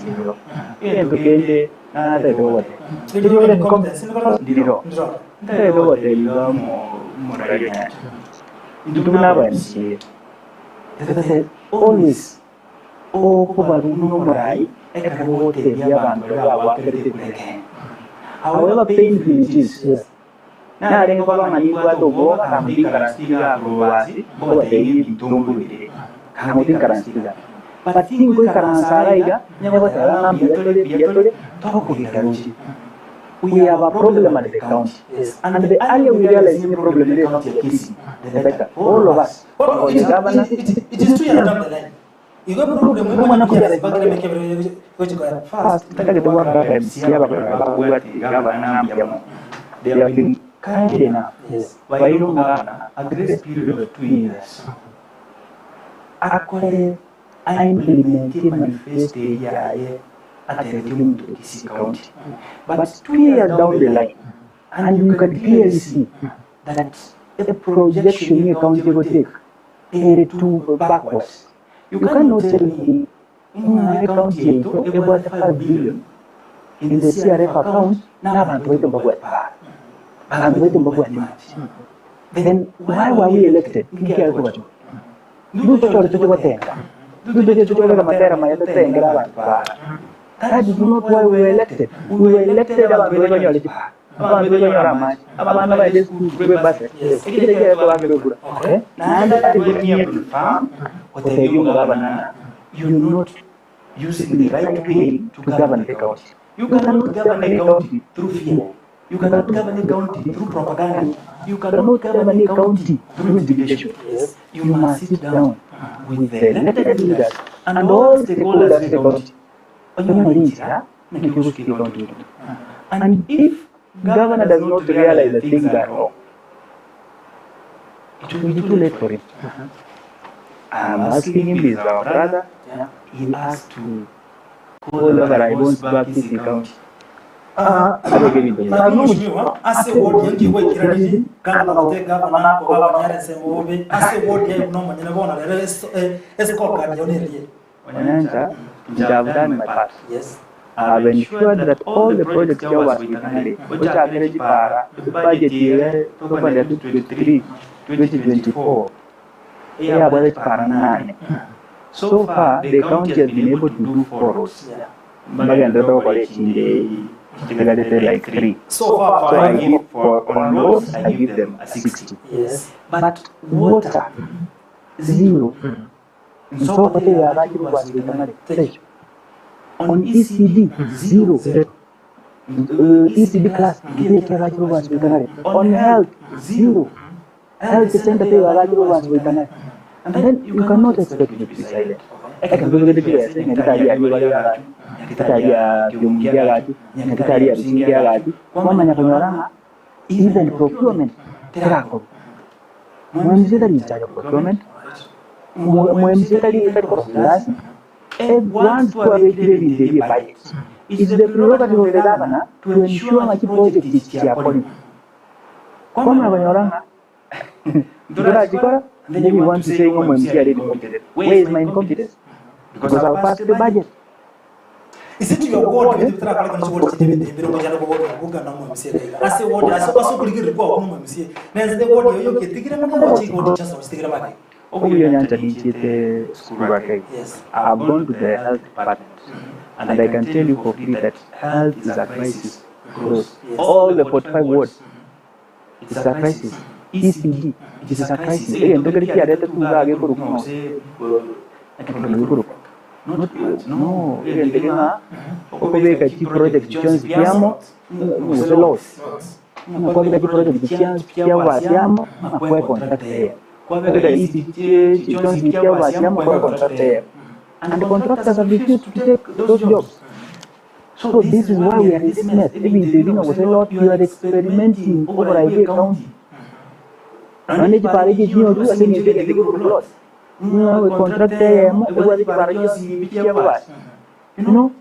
Always, however painful it is, na ada yang kalau nani buat dobo, kami di karantina Kurubasi, bawa ini ditunggu ini, kami di karantina. Pasti gue karansara iga, nyawa saya biar tahu kuliharuji. We have a problem at the county, and the earlier we realize the problem in the county is the better. All of us, it is too young down the line. You got problem we want to get back and make every fast. Kita kita buat apa? Siapa buat gabana biamu. They have been kind enough. Baru ngana a grace period of 2 years. Actually, I implemented manifesto ya at the team to Kisii County. But 2 years down the line, and you can clearly see that the projection in county will take 82 backwards. You cannot tell me in my county about 5 billion in the CRF account. Now I'm going to buy power. I'm going to buy much. Then why were we elected? You that is not why we were elected. We were elected about the abantu banyora amaji abana baje kwe base ikije je ko bambe kugura naenda kati kwenye farm kutayunga bana you not using the right way to govern the county. You cannot govern a county through fear. You cannot govern a county through propaganda. You cannot govern a county through intimidation. Yes. You must sit down with the elected leaders and all stakeholders in the county. And if governor does not realize that things are wrong, it will be too late for him. I'm asking him, he's our brother. He has to call over Ibon's back to the county. Ase wodi yangi we kirani kana na te governor ko baba nyare se wobe ase wodi ya no manyana bona le esco card yonerie Wananza, I've done my part. Yes. I've ensured that all the projects here was finally, which are already para, the budget year 2023-2024, here was para 9. So far, the county has been able to do 4 roads. Like 3. So far, I give for on roads, I give them a 60. Yes. But water, 0. So far, they are on ECD, 0. ECD class, on health, 0. Health center, they are and then you cannot expect me to be silent. I can go to the place and even procurement. Once to have a daily budget, it's the prerogative of the governor to ensure my project is according. Then you want to say, where is my incompetence? Because I'll pass the budget. Is it your word to try to control the I say what I suppose to get report on Monsieur. Then the word you get the just of Stigram. Yes. I've gone to the health department and I can tell you for free that health is a crisis. All the 45 wards, it's a crisis. ECD, it is a crisis. No, project Jones Piamo, was a loss. Project Jones Piamo, and the contractors have refused to take those jobs. So this is why we are in this mess. Even if the was a lot, you are experimenting over Ivory County. Manage Parigi, you know, do again, you get a good loss. No, we contract them, you know,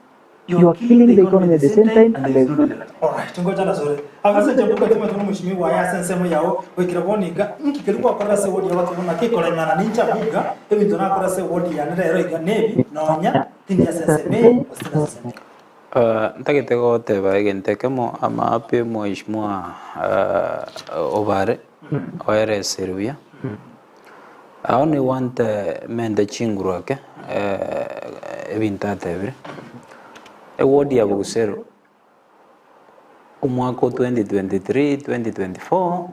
you are killing the economy at the same time, and there's no. Alright, tungoja sorry. Avasa jambo kwa tuma tuna mheshimiwa ya sensemo yao wekiraboni ga nkikirwa kwa rase wodi ya watu na kikola na nincha buga ebi ndona kwa rase wodi ya nere ga nebi nonya tindi ya senseme ntakitego teba gentekemo ama ape mheshimiwa obare oere Serbia. I only want mende chinguru ke ebintate ebre ewodi ya Bugusero umwaka 2023-2024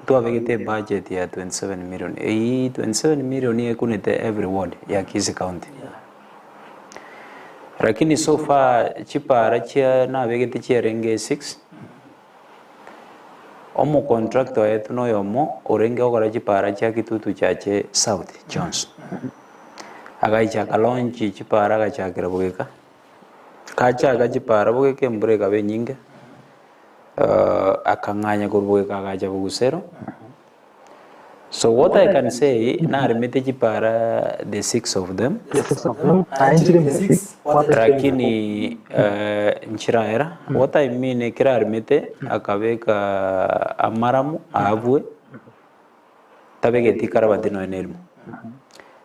tuavegete budget ya 27 million. 27 million yekunite every ward ya Kisii County. Lakini so far chipara chia na vegete chierenge 6 omo contractor yetu no yomo orenge okora chipara chia kitutu chache South Jones agaicha kalonchi chipara gachakira bugeka kacha chipara bugeke mbure gabe nyinge akanganya kurbugeka gacha Bugusero. So what I can say na remete chipara the 6 of them lakini nchiraera what I mean kira remete akabeka amaramu avue tabege tikarabati no enelmo.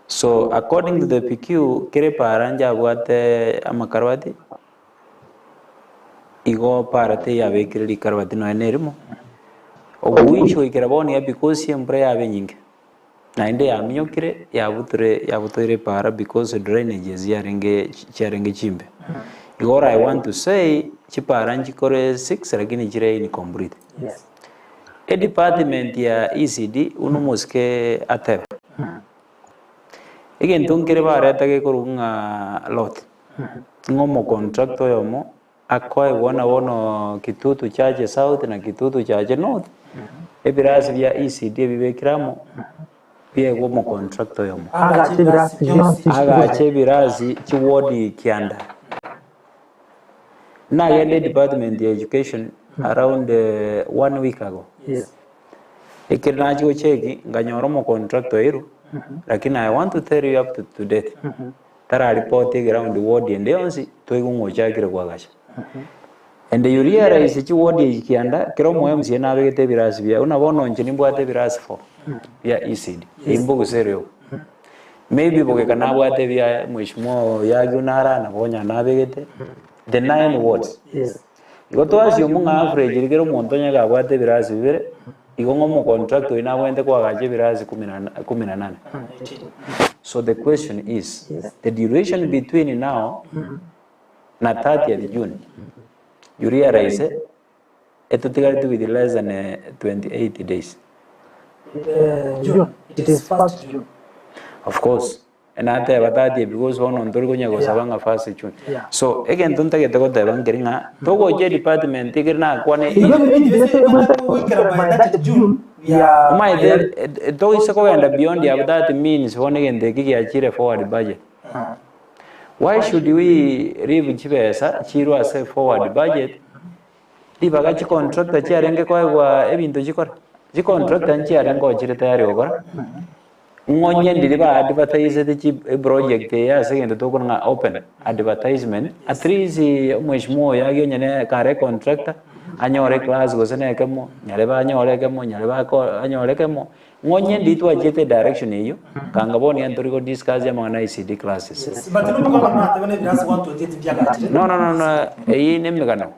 So according to the PQ kire paranja abwate amakarwati igo parate ya bekiri karwati no enelmo obuicho ikiraboni ya because siempre yabe nyinge na inde ya minyokire yabuture para because drainage yarenge chimbe What I want to say, chiparanchi kore 6 lakini chire incomplete. Yes. A department ya ECD unumuske atebe. Again tunkere bareta ke kurunga lot. Ngomo contractor yomo akoe wono Kitutu chache south na Kitutu chache north. Ebirasi bya ECD bibekiramo bye ngomo contractor yomo. Agache birasi chiwodi kianda. Na yende department ya education around 1 week ago. Yes. Ikirinaji ucheki nganyoromo contractor iru. Lakini I want to tell you up to date. Tara report around the ward and onsi toigungo chakire kwagasha. And you realize chi ward ikianda kiromo MC na begete birasi bya unabona nje nimbwate birasi 4 ya ECD. Imbugo serio. Maybe boke kana bwate bya mwishimo yagi unara na bonya na begete. The 9 wards. Yes. Igoto asyo munga average ligero montonya ga bwate birasi bibere. Igongo mo contractor ina wende kwagaje birasi 18. So the question is, the duration between now na 30th June, you realize it will be less than 28 days. June. It is 1st June. Of course. And I tell about that because one on Turgonia was having a fast June. So again, don't take it to go to Bankerina. Togo J department, take it now. June. My dear, though it's and beyond the that means one again they give a forward budget. Why should we read Chiro as a forward budget? The Bagachi contract the chair and go even to Jicor. The contract and chair and go Chitari over. Ngonyen deliver advertise the project there saying the token open advertisement. At least much more again care contractor. Anyore class goes and ekamo, Yareba Nyorekamo, Yareba Anyorekamo. Ngonyen did to a direction you. Kangaboni and Torigo discuss them on ICD classes. But No. A name Megano.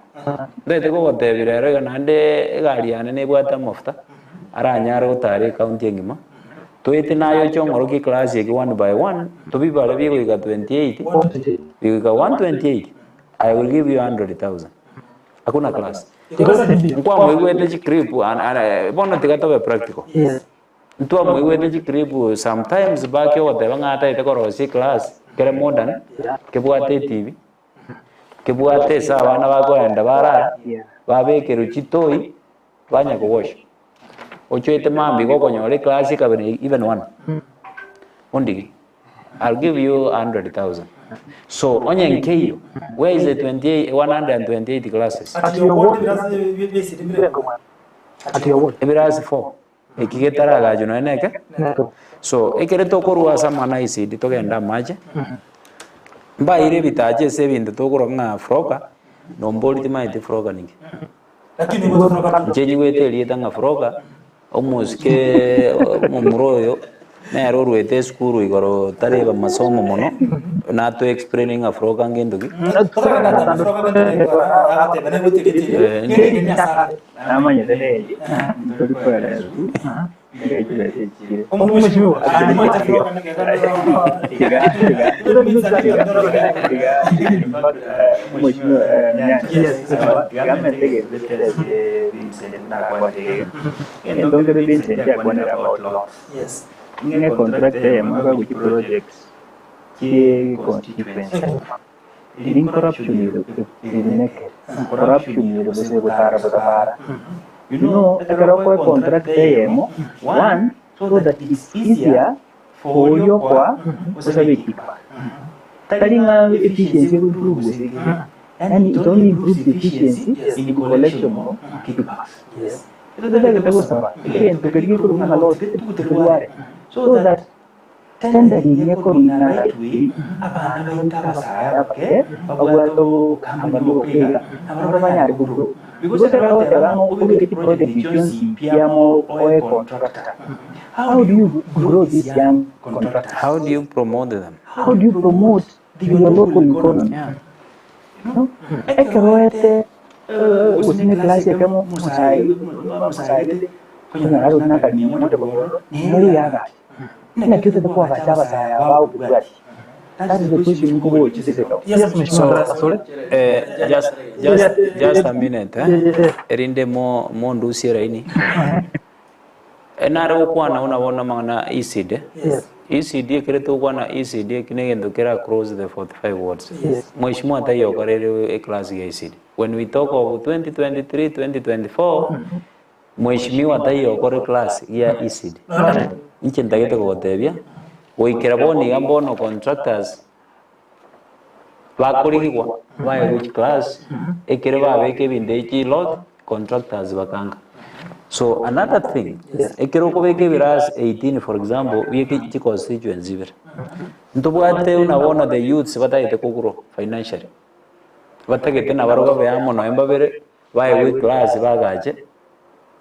They go what they were and a guardian and a water mofta. Aranyaro Tari counting. To it in Ayochong or classic 1 by 1, to be Balavi, we got 28. We got 128. I will give you 100,000. Akuna class. Kwa mwiwete chikripu and bono tikatobe practical. Ntua mwiwete chikripu sometimes back yo te bangata itakoro si class kere modern kebuate TV. Kebuate sa bana bakwenda barara babeke ruchitoi banya ko wash. Ochoete mambi go konyore classic even one. Undi I'll give you 100,000. So onye nkeyo where is the 128 classes? At your word, Ebirasi 4. Ekigetara gajo no eneke. So ekere tokorwa samana ICD togenda maje. Mba ire bitaje se binde tokoro nga froka no mboli timaite froka ningi. Lakini ngo froka jenyi wete lieta nga froka omuske mumuroyo na rorwete skuru igoro tareba masomo mono na to explaining afroka ngendogi namanya dele tolikwera Yes. Nge contract ya mga wiki projects ki constituency in corruption you bese butara butara you know agara ko contract ya mo one so that it's easier for you kwa usabe kipa talinga efficiency improve and it only improves efficiency in collection of kickbacks. Yes. Ito talaga tago sa again to kaya ko nga lot tutuware so that tenda hiyo ko na right way abana bayita basaya ke bagwato kama kila abana banyari guru because there are no public projects piamo o contractor. How do you grow these young contractors? How do you promote them? How do you promote your local economy? No? Ekeroete usine klasi kama musai kuna haro na kani moto kwa muri yaga na kitu kwa kachaba saya wao kugari That is the question Kubo Chisiko. Yes, Mr. So, just a minute. Erinde mo ndusi raini. Enara ukwana unawona mangana ECD. Yes. ECD kiretu ukwana ECD kinegendo kera cross the 45 words. Yes. Mheshimiwa tayo karere class ya ECD. When we talk of 2023, 2024, Mheshimiwa tayo kore class ya ECD. Nchi ndagete kugotebia. Wikira boni gambono contractors bakurigwa by which class ekere babeke binde lot contractors bakanga. So another thing, ekero kubeke biras 18 for example, wiki constituency bir. Ntubwate unabona the youths batayete kuguro financially. Batagete nabaroga beamo no embabere by which class bagaje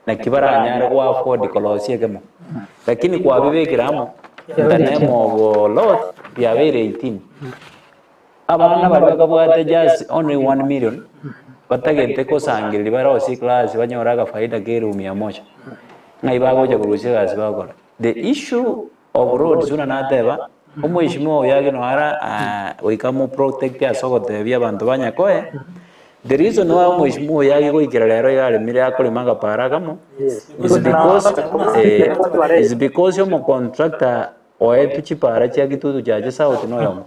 na kibara nyara kwa afford kolosie kemo. Lakini kwa bibekiramo the name of lot ya very 18. Abana bali just only 1 million. Batagete ko sangili bara osi class banyoraga faida keru 100. Ngai bagoje kurushira sibakora. The issue of roads una nateba umwishimo yage no ara oikamo protect ya sogote bya bantu banyakoe. The reason why umwishimo yage goikira lero yale mire akolimanga paragamo is because yomo contractor oetu chipara cha gitutu jaje sauti no yomo.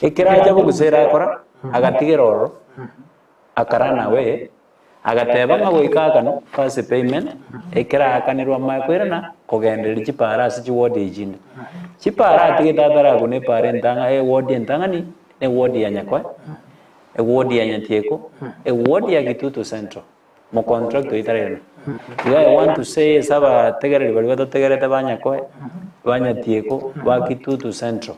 Ikira jabo gusera akora agatigero akarana we agateba magoikaka no first payment ikira akanirwa makwirana kogendera chipara si ward ejinde chipara atigetadara gune parent anga ward entangani ne ward ya nyakwa ward ya nyatieko ward ya gitutu central mo contract itarena. I want to say saba tegere bali bato tegere tabanyakwa banyatieko ba gitutu central.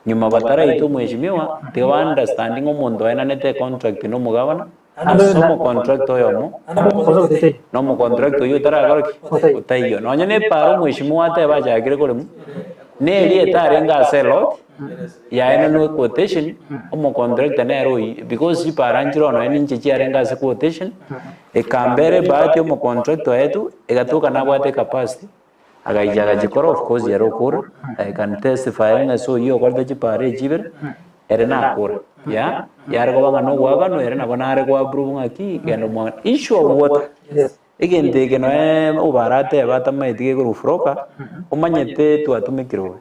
Nyuma batara itu mheshimiwa they understanding omuntu ena nete contract no mugabana asomo contract yomo no mu contract yo tara utayo no nyane paro mheshimiwa ate baja gire kolemu ne ri etarenga selo ya ena no quotation omo contract na ero because si paranjiro no eni nchichi arenga se quotation e kambere baati omo contract yetu egatuka na bwate capacity agajaga jikoro of course yaro kur I can testify na so yo kwalda jipare jibir erena kur ya yar go banga no waga no erena banare go approve ngaki kendo mo issue of water again de que no ubarate bata mai dige go froka umanyete tu atumikiro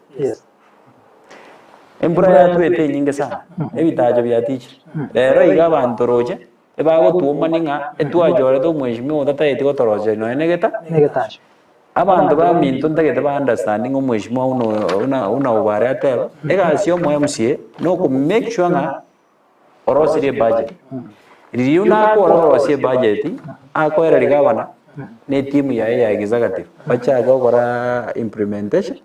embura ya tu ete nyinge sana ebitajo bya teacher lero iga bantoroje ebago tu maninga etu ajore to mheshimiwa data ete go toroje no enegeta abantu bamintu ndagete ba understanding umweshimo una ubare ateba egasio mo MCA no ku make sure nga orosire budget ririuna ko orosire budget akoera ligabana ne team ya executive bachaga gora implementation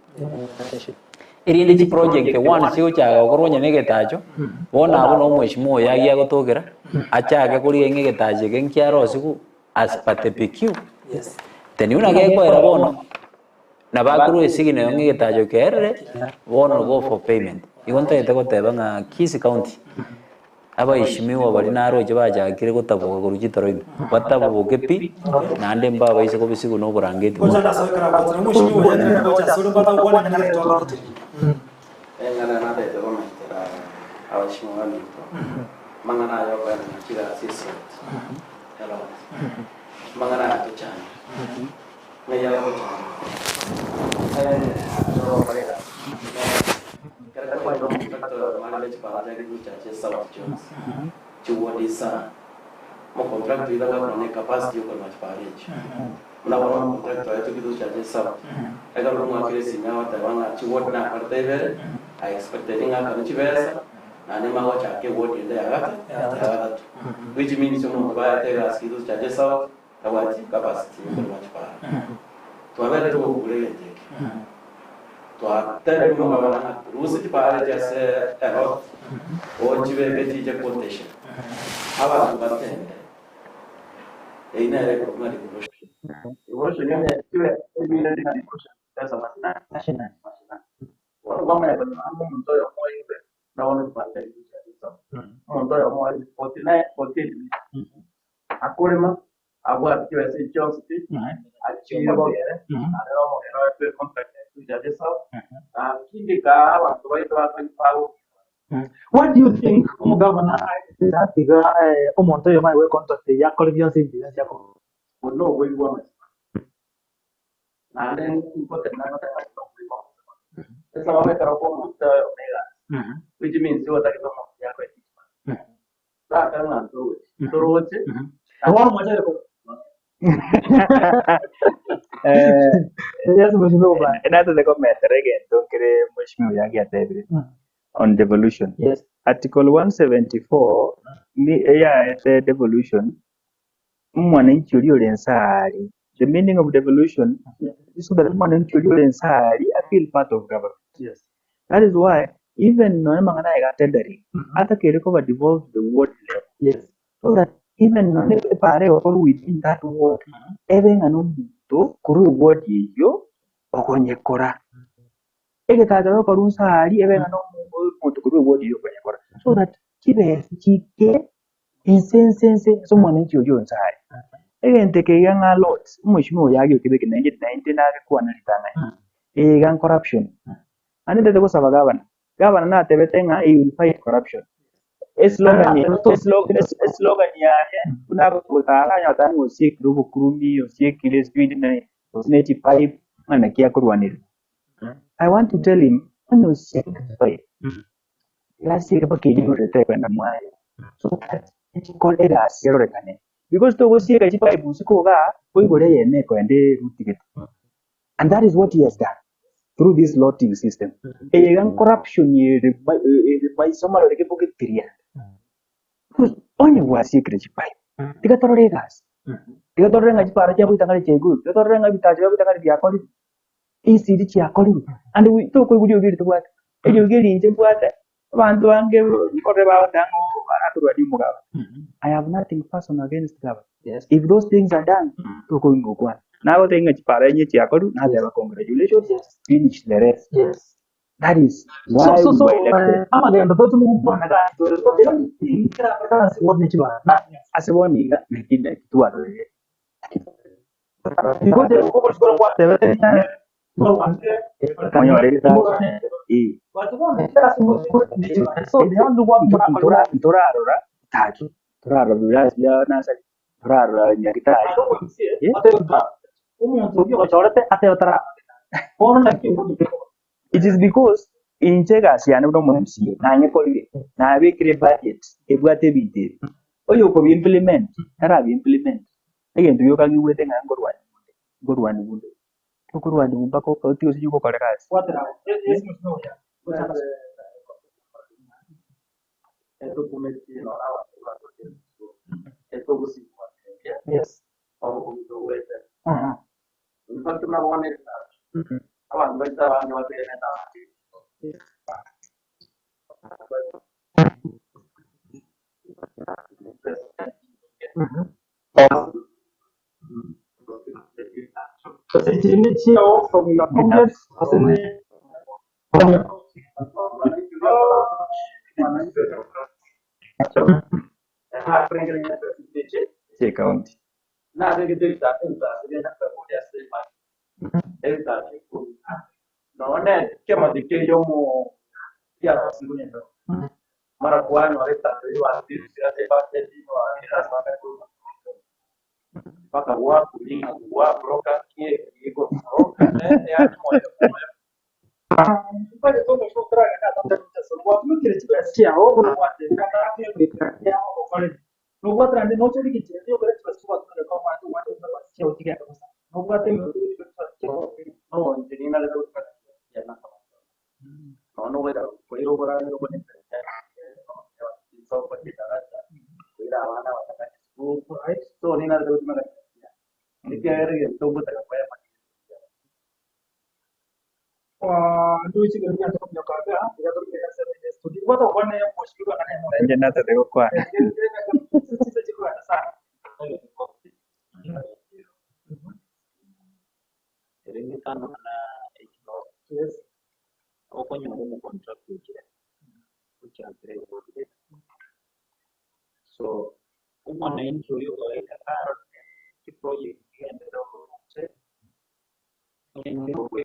irinde ji project one sio chaga goronya negetacho bona abo no mweshimo yagia gotogera achaga kuri ngegetaje genkiaro siku as patepq teni una que era bono na bakuru esigine yonge getajo kerre bono go for payment igonta yetego tebanga Kisi County aba ishimiwa bali naro je baja kire gotabo go rugitoro ibi batabo gepi nande mbaba ise ko bisigo no burangeti ko janda so kara botra mushimiwa yani ko ja suru bata ko na ngale to akote ngana na de go mentera awa shimiwa ni to mangana yo ba na kira sisi hello mangana to chana ngaya ko chana so parega kara ko do to mala le para jadi chache South Jones chuo disa mo contract ida ga ne capacity ko ma parege muna wana contract ayo kidu chache South ega ro ma kire singa wa wana chuo na parte ver I expecting nga kan chivesa na ne ma wa chake word inde ya which means mo ba te ga kidu chache South awati capacity ko ma para to avere to kulete to até no mabana rusa de para de ser erro ou tiver que ter quotation aba batende e ina é como é que eu vou chegar né tiver ele de essa nacional o vamos é não tô eu aí não vamos fazer isso não tô eu aí pode a corma agora que vai ser Johnson a tinha uma era o contrato What do you think Governor atiga omuntu oyo maiwe contract yakora byonse evidence yako Ono obwegwa nande mpote nana sasa wamekara kwa mtu omega which means you wataki kama yako sasa kana ndoje awon moja ko yes mheshimiwa bwana Another the comment again don't kere mheshimiwa yake atebire on devolution. Yes. Article 174 ni the devolution mwananchi uliolensari. The meaning of devolution is so that mwananchi uliolensari I feel part of government. Yes. That is why even no mangana ya tendering ata kere ko devolve the ward level. Yes. So that even no pare or within that ward even anu to kuru ward yo okonye kora. Ege kaza ko runsari even anu muntu kuru ward yo okonye kora. So that kibe chike insense so mwananchi uliolensari. Teke yang lot mheshimiwa yake kibeke 1990 na alikuwa analitana gang corruption ani tete ko saba gavana na tebetenga he will fight corruption slogan ya kuna kutala ya tango sik rubu kurumi o sik kile speed na osneti pipe ana kia kurwanira. I want to tell him no sik pipe last year ba kidi ko tete kwenda mwaya so that it called it as zero rekane because to go see a pipe usiko ga boy gore yene ko ende rutikit and that is what he has done through this lotting system gang corruption ye by somalo ke pocket tiria because only was secret pipe tiga torore gas tiga torore ngaji para chabu tangale chegu tiga torore ngaji tajabu tangale dia koli isi di chia koli and we to ko gudio giri to what ejo giri nje bwata abantu wange kore ba dango aturwa di mugawa. I have nothing personal against government. Yes. If those things are done, to go in Gokwan. Now they get paranya chiakodu, now they have congratulations, Yes. finish the rest. Yes. That is why So we were elected. ama genda to tumu bwana ga to kira kira si wodi chiba na Asiboni ga nikida kitu adore. because ko ko skoro kwa tebe nya no wante Kanya wale ta. watu wone kira si wodi chiba so they want to work for Tora tatu. Tora bilas ya nasa. Tora nyakita. It is because in Chega siana no MC na nyekoli na we create budget e bwate bite oyo ko implement era bi implement again to yoka giwete nga ngorwani bunde to kurwani bumba ko tio siju ko kare kasi yes infatti una buona avanti davanti va bene from your comments county nada che devi stare viene per poter essere non è chiamati che io ya sicuramente maracuano aveva arrivati a te parte di paka wa kulinga wa broka kie iko broka e anche poi todo il contrario è solo quando mi chiede se ha o non quando non può prendere non c'è che c'è io per questo fatto che come quando c'è o ti che non può tenere no in generale devo fare no vedo poi lo vorrei lo con so perché quella vana va su so ni nada devo fare ni che era che to buta poi lui ci viene a giocare ya dormire a essere studio guarda quando è un po' sicuro che nje nata de kwa Eringikano na ekino okonyo mu contract kuchakire so umwananchi uyo kawaida ki project iendelee anybody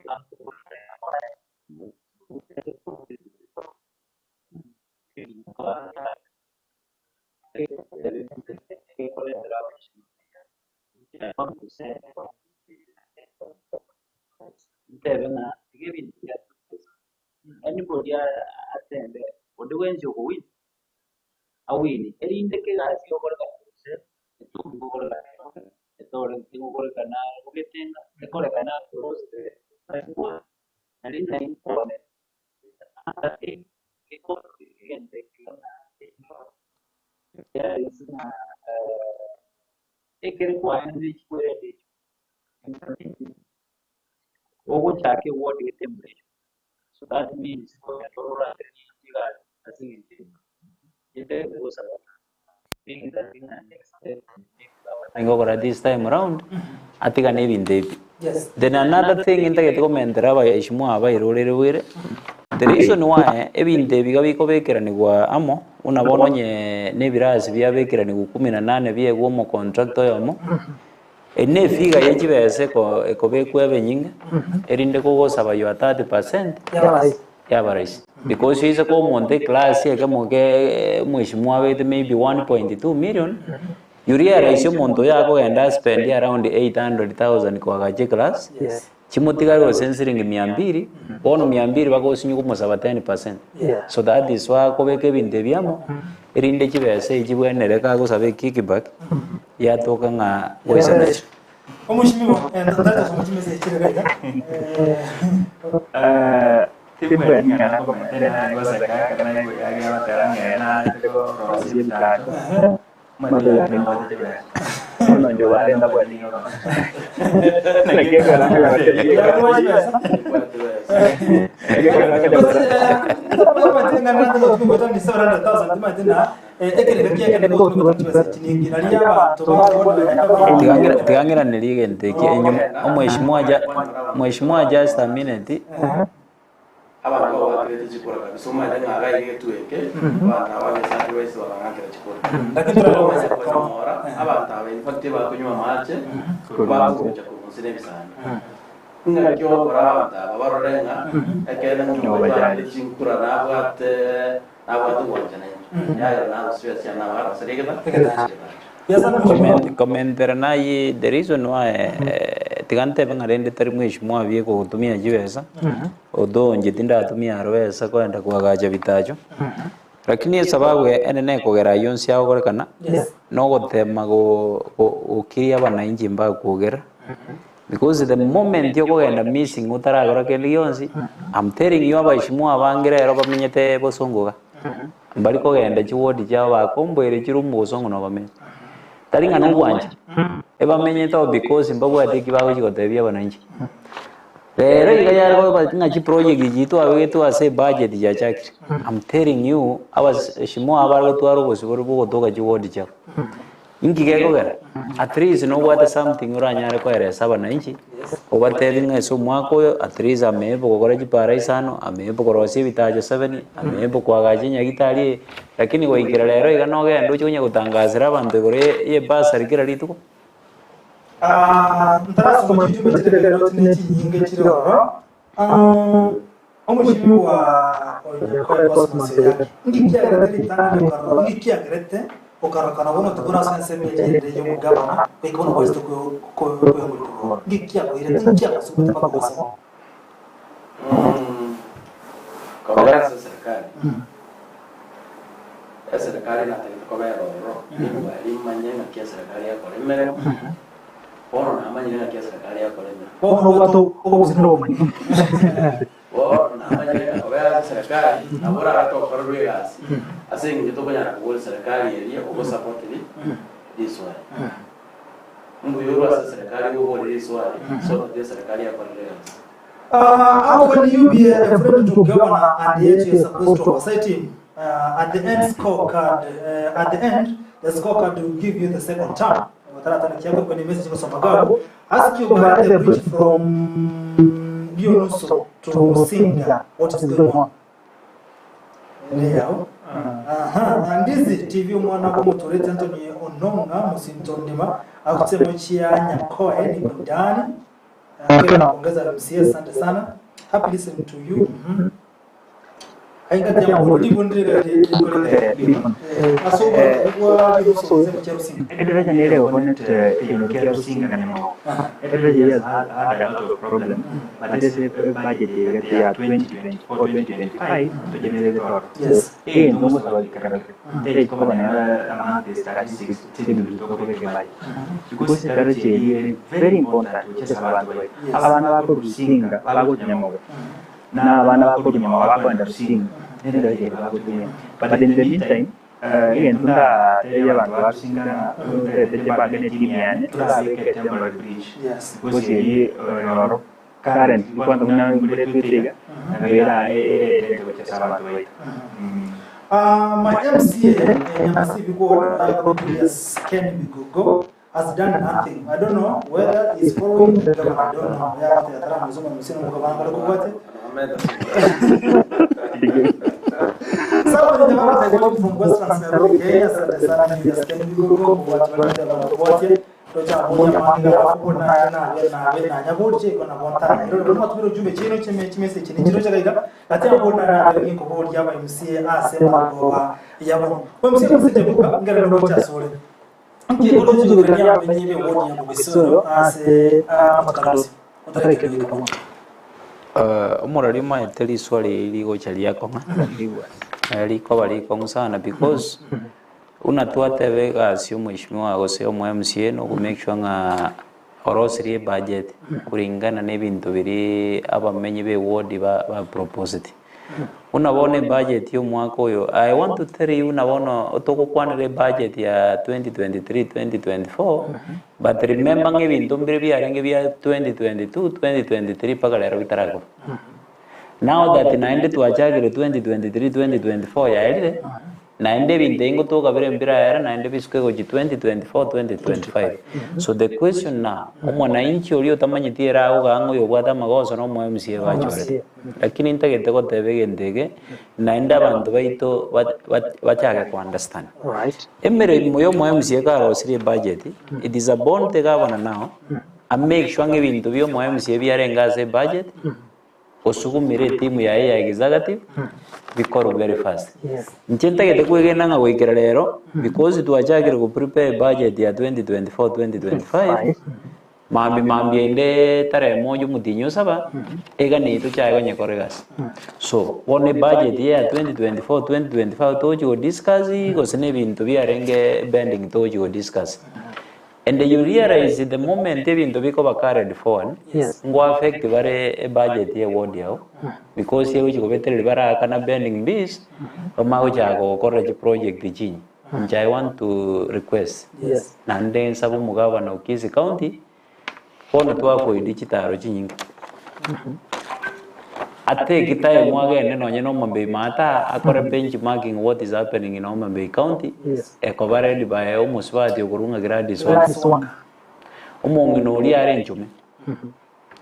attend what do you win awini elinde ke gasi okor ka se tu gol la to le tu gol kana ugetenga ekor kana cross and in point ate ko gente ya is ekere kwa ndi kwere ndi ogo chake what is temperature so that means controller ni ga asingiti Ingokora this time around atika nebindebi. Yes. Then another thing intake komentera ba ishimwa aba irorerewere. The reason why ebindebi gabikobekera ni gwa amo unabonye nebirasi byabekera ni 18 byegwo mu contract yomo. Ene figa yekibese ko ekobekwe ebenyinga erinde kogosaba yo 30% yabarais. Because he's a common class here, maybe 1.2 million. You realize you montoya and spend around 800,000 kwa class. Yes. Chimotiga was censoring Miambiri, one Miambiri was new almost about 10%. So that is why Kobeke in Deviamo, Erinde Chiva say you were Nereka have a kickback. Ya talking a voice. Tipu ya ngana kwa tena ni wasa kana ni ya matara ngana itu rosi bila madela ni moja tu no yo va enda por ni no lagi kana tigangira niligente mheshimiwa just a minute abantu bakwete chikora kabisa umwe ngaga ile tuweke bana wale sacrifice wabangakira chikora lakini tunaweza kuona abantu abainfactive bakunywa mache bakuja kumusine bisana ngakyo kora abantu abarorenga ekena nyobajali chinkura nabwate wajana ya na stress ya na wara serigeda comment naye the reason why tigante bangarende tari mheshimiwa bie ko gutumia jibesa odo njitinda atumia arwesa kwenda kwagaja bitajo lakini sababu ene kogera yonsi aho gorekana no gotema go kiria bana inji mba kugera because the moment you go and missing utaragora ke yonsi I'm telling you abashimwa bangere ero bamenyete bosongoga mbali ko genda chiwodi jao bakomboere chirumu bosongo no bamenye taringa nungwanje eba menyeta because mbago ateki bago chikotebia bananchi rero igaya ko batinga chi project jitu abetu ase budget ya chakiri I'm telling you abashimo abargo twaro gosiboro bogo toka chiwodi chako ingi gego gara at least no what something uranyare ko ere saba nanchi obatebinga so mwako at least amebo gokora chipara isano amebo korosi bitajo 7 amebo kwagaje nyagitari lakini goikira rero iganoge ndo chunya gutangazira abantu gore ye basa rikira rituko ntaraso mu cyumba cy'irero n'iki kiroro omushimiwa kwa cosmos ya ngikyagarete tango karo ngikyagarete okarakana bono tukuna sense meje yo mugabana kwikono kwasto ko ngikyagarete ngikyagarete kwa kwasa kwa serikali serikali nataka ni manyanga kia serikali yako lemere Poro na manyanga kia serikali yako lemere poro watu obuzinoma poro na manyanga kwa serikali na bora ato korwe gasi asengi to banya kwa serikali yeria obo support this one mbu yoro asa serikali obo this one so the serikali yako lemere how can you be a friend to governor and yet you're supposed to oversight him? At the end scorecard, the scorecard will give you the second term. Ask you about the bridge from Bionuso to Singa. What is going on? And this is TV mwana kwa motorete Anthony Ononga Musintondima akusema chia nyakoe ni kudani Pia naongeza MCA, asante sana. Happy listening to you. Hainga jamaa urudi ndire asoba kwa hizo cherusinga Edra nile opponent inukia rusinga kanemo. Edra has had a lot of problem, but this budget is ya 2024-2025 to generate the dollar. Yes. Hii ndio mmoja wa kikaraga. Ile iko kwa na amount is 36 trillion to kwa budget. Because that is very important to just abantu. Abana bako rusinga bako nyamoga. Na abana bako nyamoga bako enda rusinga. Ndio ile bako nyamoga. But in the meantime again, tunda ya bantu basinga tete bagene timiane tuzabeke temporary bridge. Yes. Because ye current kwanda muna ngule twitega ngabera kuchesaba twait. My MCA Nyamasi Bigo yes Ken Bigo has done nothing. I don't know whether he's following the government. I don't know. Ya watu ya tara mzungu msino mkabanga kwa Sawa, ndio maana ndio from Western Nairobi Kenya. Asante sana ni Ken Bigo watu wote tocha moja manga hapo na nyabuche kuna bonta ndio matubiro jumbe chino chimese chini chakaiga ati hapo na ngingo bodi ya MCA asema kwa yabo kwa MCA msije buka ngara ndo cha sore ngi oloji ngara ya benye bodi ya besoro ase makarosi utareke kama umurari ma teli swali iligo chali yako liko bali kwa sana because unatuate vega sio mheshimiwa goseo mu MCA no make sure nga orosiri budget kuringana n'ibintu biri abamenyi be ward ba proposed unabone budget yo mwaka uyo. I want to tell you unabona otokokwanire budget ya 2023-2024 but remember ng'ibintu mbiri byarenge bya 2022-2023 paka lero bitarako. Now that naende tuachagire 2023-2024 yaile naende bintengo toka bere mbira era naende bisike go 2024-2025. So the question now omwananchi oli otamanyitiera ago gango yobwata magoso no mu MCA bachore lakini intagete ko tebege ndege naende abantu baito bachage ku understand right emere moyo mu MCA karo siri budget it is about the governor now and make sure ngebintu byo mu MCA byarenga se budget osugumire timu ya executive bikoro very fast. Nchentagete kwegena nga wekera lero because tuachagire ku prepare budget ya 2024-2025 mambi ende tare mojo mutinyo saba ega ni tuchaga nyekoregas. So one budget ya 2024-2025 tojo discuss go sene bintu byarenge bending tojo discuss. And you realize the moment ebintu biko carried forward ngo affect bare budget ye ward yao because ye uchi kobetere bara kana bending bees omago jago correct project chinyi which I want to request na then sabu mugaba na Ukisi County kono twako digital chinyi ate kitaye mwage neno nyeno mambe mata akore benchmarking what is happening in Omambe County ekobaredi by almost what yokurunga gradis one umongi no ri are nchume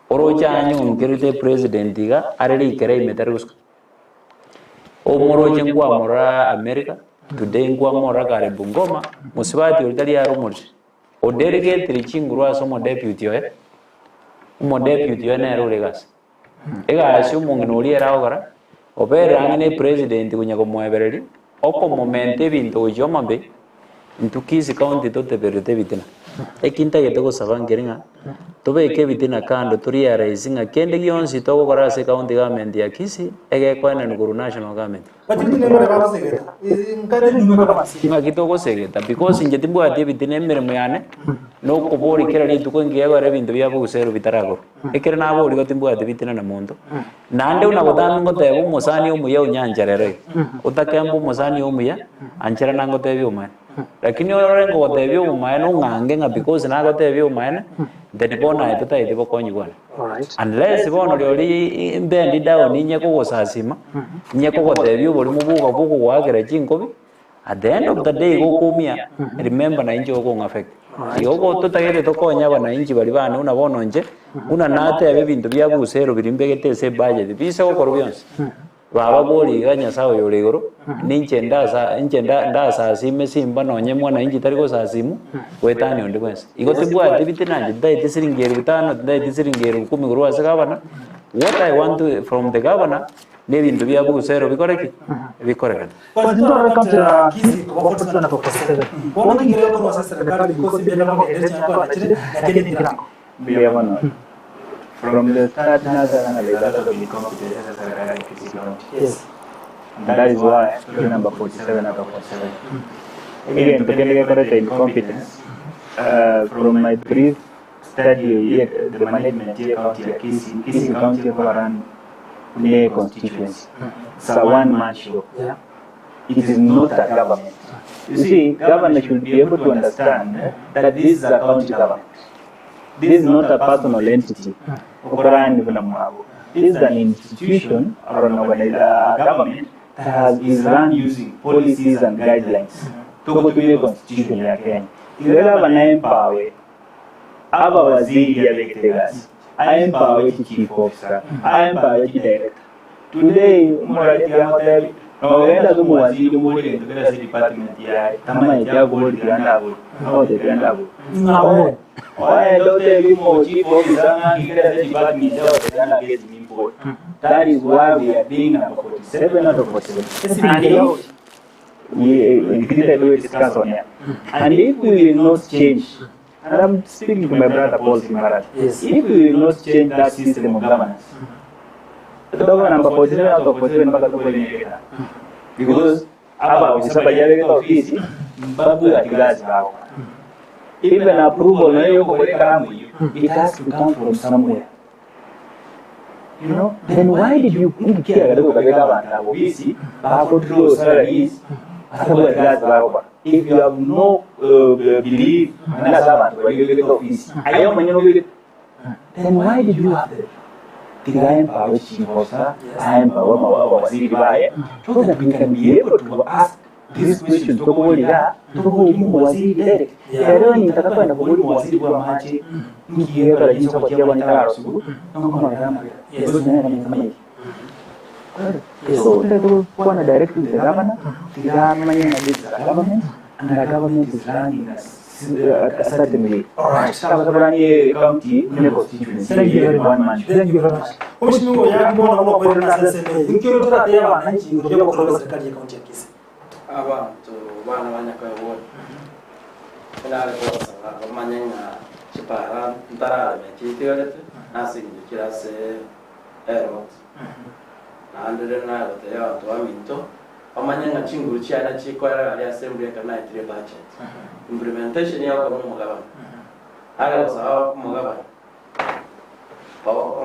oroja anyu ngirite president ga areli kere metarus omoroje ngwa mora America today ngwa mora kare Bungoma musibati olitali aro murje oderege trichingurwa somo deputy mo deputy na rolegas ega assume nginoli era ogara opera ngine president kunya ko mwebereri oko moment ebintu Omambe Ukisi County tote berete bitina ekinta yete ko savangeringa tobeke bitina kando turia raisinga kende gionsi to ko rase county government ya Kisii ege ko na nguru national government batini nero ba segeta ngare nyume kama si ngakito segeta because njetimbo ati bitina mere muyane no ko bori kera ni tuko ngiye gore bintu bya bugusero bitarago ekere na bori gotimbo ati bitina na muntu nande una godana ngote bu musani umuya unyanjarere utakembu musani umuya anchera nangote byuma lakini orengo gotebyo umaene ngange nga because na gotebyo umaene then bona ituta itibo konyigwana unless bona lyoli mbendi down nye ko gosasima nye ko gotebyo boli mubuga buko gwagera chinkobi at the end of the day go kumia remember na injo go affect yogo tutagere tokonya bana inji bali bana una bono nje una nate abe bintu bya busero birimbegete se budget bise ko korbyonse baba bori ganya sawo yore goro ninche ndasa sime simba nonye mwana inji tariko sa simu wetani onde kwense igote bwa debiti nanje dai tisiringeru bitano dai tisiringeru 10 goro asagabana what I want to, from the governor ne bintu bya bugusero bikoreki bikorekana kwa ndio kama kisi kwa watu sana kwa sasa watu ngire kwa sasa serikali because bila kama election kwa chini lakini ndio Bia bwana. From the start nasa analyza the competence as a Kisii County. Yes. And that is why we're number 47 out of 47. Again, to get correct incompetence, from my brief study here, the management here county Kisii County run Pune constituency. It's a one-man show. Yeah. It is not a government. You see, government should be able to understand that this is a county government. This is not a personal entity. This is an institution or an government that is run using policies and guidelines. Tuko tuwe constitution ya Kenya. Ilela wanaempower aba waziri ya vektegas. Empower chief officer. Empower director. Today, morality ya hotel. Naenda tu mwaziri mwole ndokela si department ya kama ya gold granda gold. No the granda gold. No. Why don't they more chief officer and get the department of granda get import. That is why we are being number 47 out of 47. And we created a discuss on it. And if we will not change, and I'm speaking to my brother Paul Simarat, if we will not change that system of governance, because office, even approval, it has to come from somewhere. You know, then why did you care about salaries? If you have no belief in the office, then why did you have it? I empower chief officer, I empower Waziri Baye, so that we can be able to ask this question to Waziri direct. I don't need to talk about Waziri Wamachi, here the use of Waziri So that will want to direct to the governor, the government, and the government is running a certain way. Alright. County, constituency. Thank you very much. Thank you very much. Mheshimiwa yangu mbona kwa sasa ikiwa tutatea wananchi ndio kwa serikali ya kaunti ya Kisii. Abantu bana banyakaye wote. Ila kwa sababu manyenga chipara ntara mechitiwalete nasingikira se erot. Na andere na yote ya watu wa minto. Amanyenga chinguru cyana chikwara ali assembly kana itire budget. Implementation yako mu mugabane. Aga sawa mugabane.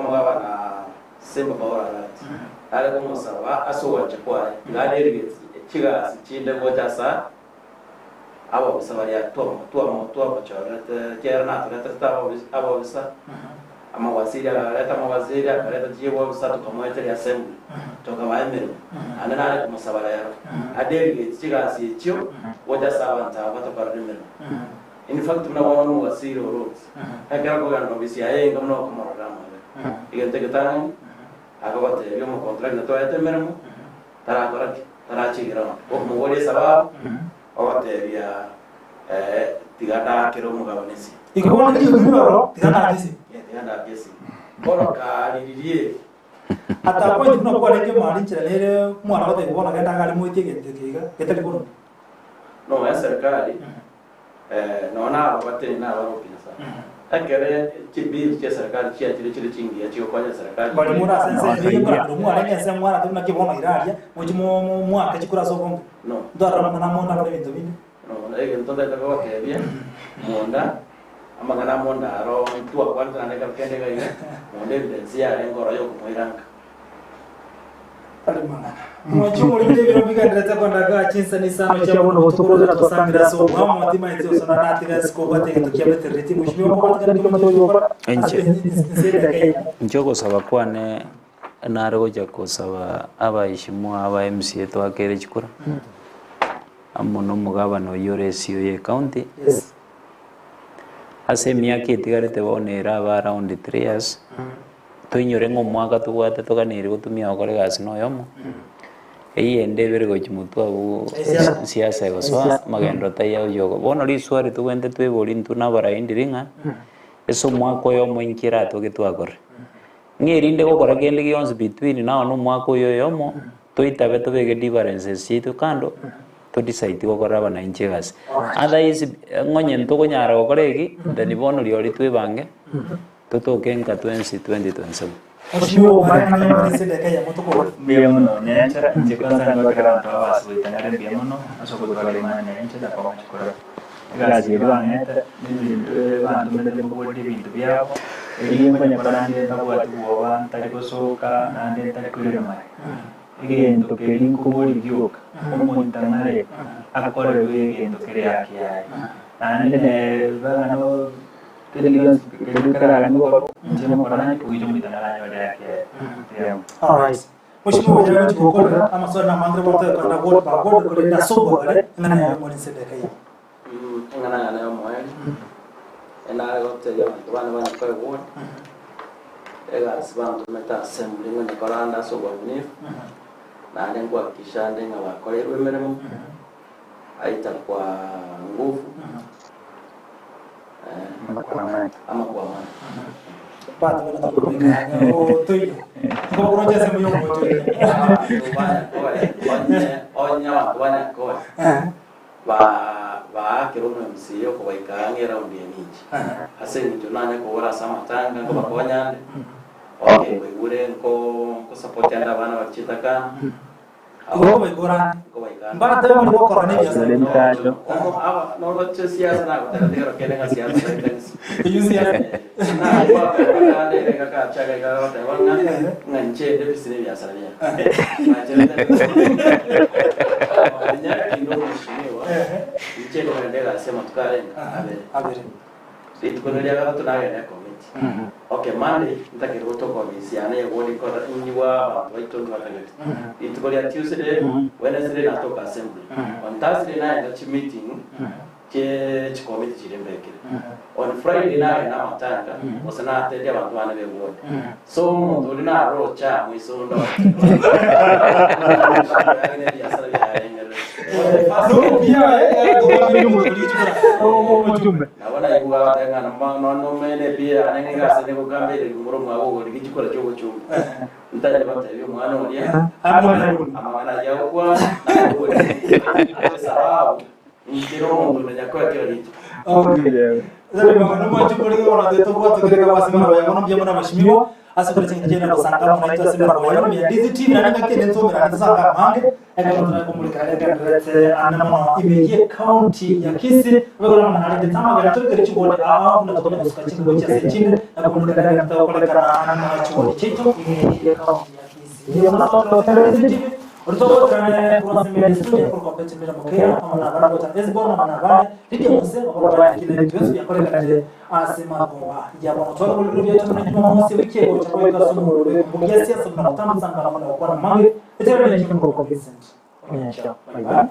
Mugabane na semba bawara ati. Aga ko sawa asowa chakwa. Ngade rigeti chiga chinde goja sa. Abo bisabari ya tua bachora tera na abo bisa. Ama waziri aleta mawaziri aleta jibo bisa tukamwete ya assembly. Toka waemero. Anana ale kumasabara yaro. Adeli chiga si chio goja sa wanta bato parlimero. In fact tunaona mu waziri roads. Akara ko gano bisi aye ngamno kumorama. Igente ketani akabate yomo contract na toete mermo. Tara chigira. O mu wole sababu awate ya tigata kero mugabanesi. Ikibona kitu kimero tigata kisi. Tigata kisi. Bora ka lilie. Hata point tunakuwa leke mali chelele mwana wote kubona kenda ngali moite kiga ketali kono. No ya serikali naona wapate na wao pinasa. Akere chibi cha serikali chia chile chingi ya chio kwa serikali. Bali mura sense ni kwa mwana leke sense mwana tuna kibona iralia mujimo mwa kachikura soko. No. Ndara mwana mwana kwa bintu bini. No, entonces te veo que bien. Monda amagana monda ro tu akwanta na kende ga ina. Monde evidencia engoro yo kumuiranga. Mwachumo linde biro biga ndreta kwanda ga chinsa ni sana cha bono hostokoza na tosangira so wa mwatima itio sana na tira sko bate kitu kia betereti mheshimiwa kwa katika kilo macho kwa Njoko sabakwane naro ja kusaba abayishimwa aba MCA twakere chikura. Amuno mugabano yoresio ye county. Yes. Ase miaka itigarete bonera aba around 3 years. tuinyore ng'omwaka tugwate tuganire gutumia okore gasi noyomo eyende bere gochimutwa bu siasa egoswa magendo taya uyogo bono riswari tugwente twebori ntu nabaraindiringa eso mwaka oyomo inkira tugitwakore ng'erinde gokora kende gionsi between nao no mwaka oyoyomo toitabe tobege differences chitu kando to decide gokora abananchi gasi otherwise ng'onye ntogonyara gokora egi then bono riori twebange totokenka 2027 Oshio bana na sele kaya motoko Biamono nyenchera nchikwanza ngakera ntawa suitangare biamono asoko kale mana nyenchera kwa chikora gazi rwangeta n'ibintu bantu mende mbodi bintu byabo ibimwe nyaparande ndabwati woba tarikosoka nande tarikurira mari igendo kelinko boli byoka omuntangare akora wegendo kere yake yayi nande ne bano Television kedukara ngoko njemo parana kuijo mitangala yale yake. All right. Mheshimiwa Jaji Kokora ama sona mangre bota kanda vote ba vote ko da sobo gale ngana ya mo sele kaya. Ngana ya mo ena go te ya bana bana ko vote. Ega sibando meta assembly ngene koranda sobo ni. Na ndengwa kishande ngaba kolerwe meremo. Aita kwa nguvu. Ama kwa mana Pato na tukumika o toi ko proje se mo yo toi onya wana ko ba kiruno msiyo ko baikanga round ya niji ase ni tunanya ko ora sama tanga ko bakonya okay we ko support anda bana bachitaka ko baikora mbara tayo mo ko rani ya Dentajo. no lo siasa na ko tero kene nga siasa yuzi ya na kwa ka de ka chaga ga ta wana nganche de bisini ya sarania nya kindo mshiniwa iche ko ndela sema tukare abere itu kono dia ga tunaga na committee okay mande ntakiro to committee ana ye wodi ko inyiwa waito ndo atagati itu ko dia Tuesday Wednesday na toka assembly on Thursday na meeting ke committee jirembekire on Friday na matanga osana atende abantu bana be ward so ndo na rocha mwiso ndo Nawana yuwa tanga na no mene pia anenga sene ko kambere ngoro mwago ligikora cyo cyumba ntaje bataye umwana olia amana yawo kwa na ko sababu ngiro ndo na kwa kyo lito zale mwana mwacho kuliko wana deto kwa tukireka basi mwana ya mwana mjamana mashimiwa asa kule chenye jena basanga mwana ita simba kwa yano ya DZT na nanga kene nzome na sanga mange eka tuna kumulika eka ndete anama imejie county ya Kisii wewe na hali tama gara tuke chibode awa na tokona kusuka chimbo cha sechine na kumulika eka tokona kana anama chibode cheto imejie county ya Kisii ndio mwana kwa DZT Urtobo kane kwa semia studio kwa kompeti bila mokea ama na barago ta esbon ama na bale ndio msema kwa bale kile tuwezi ya kole kale asema kwa ya bwana toa kwa lugha yetu na Jumamosi wiki kwa chakula kwa somo lolote kwa siasa na mtamu sana kama kwa mange tena ni kwa Vincent. Bye bye.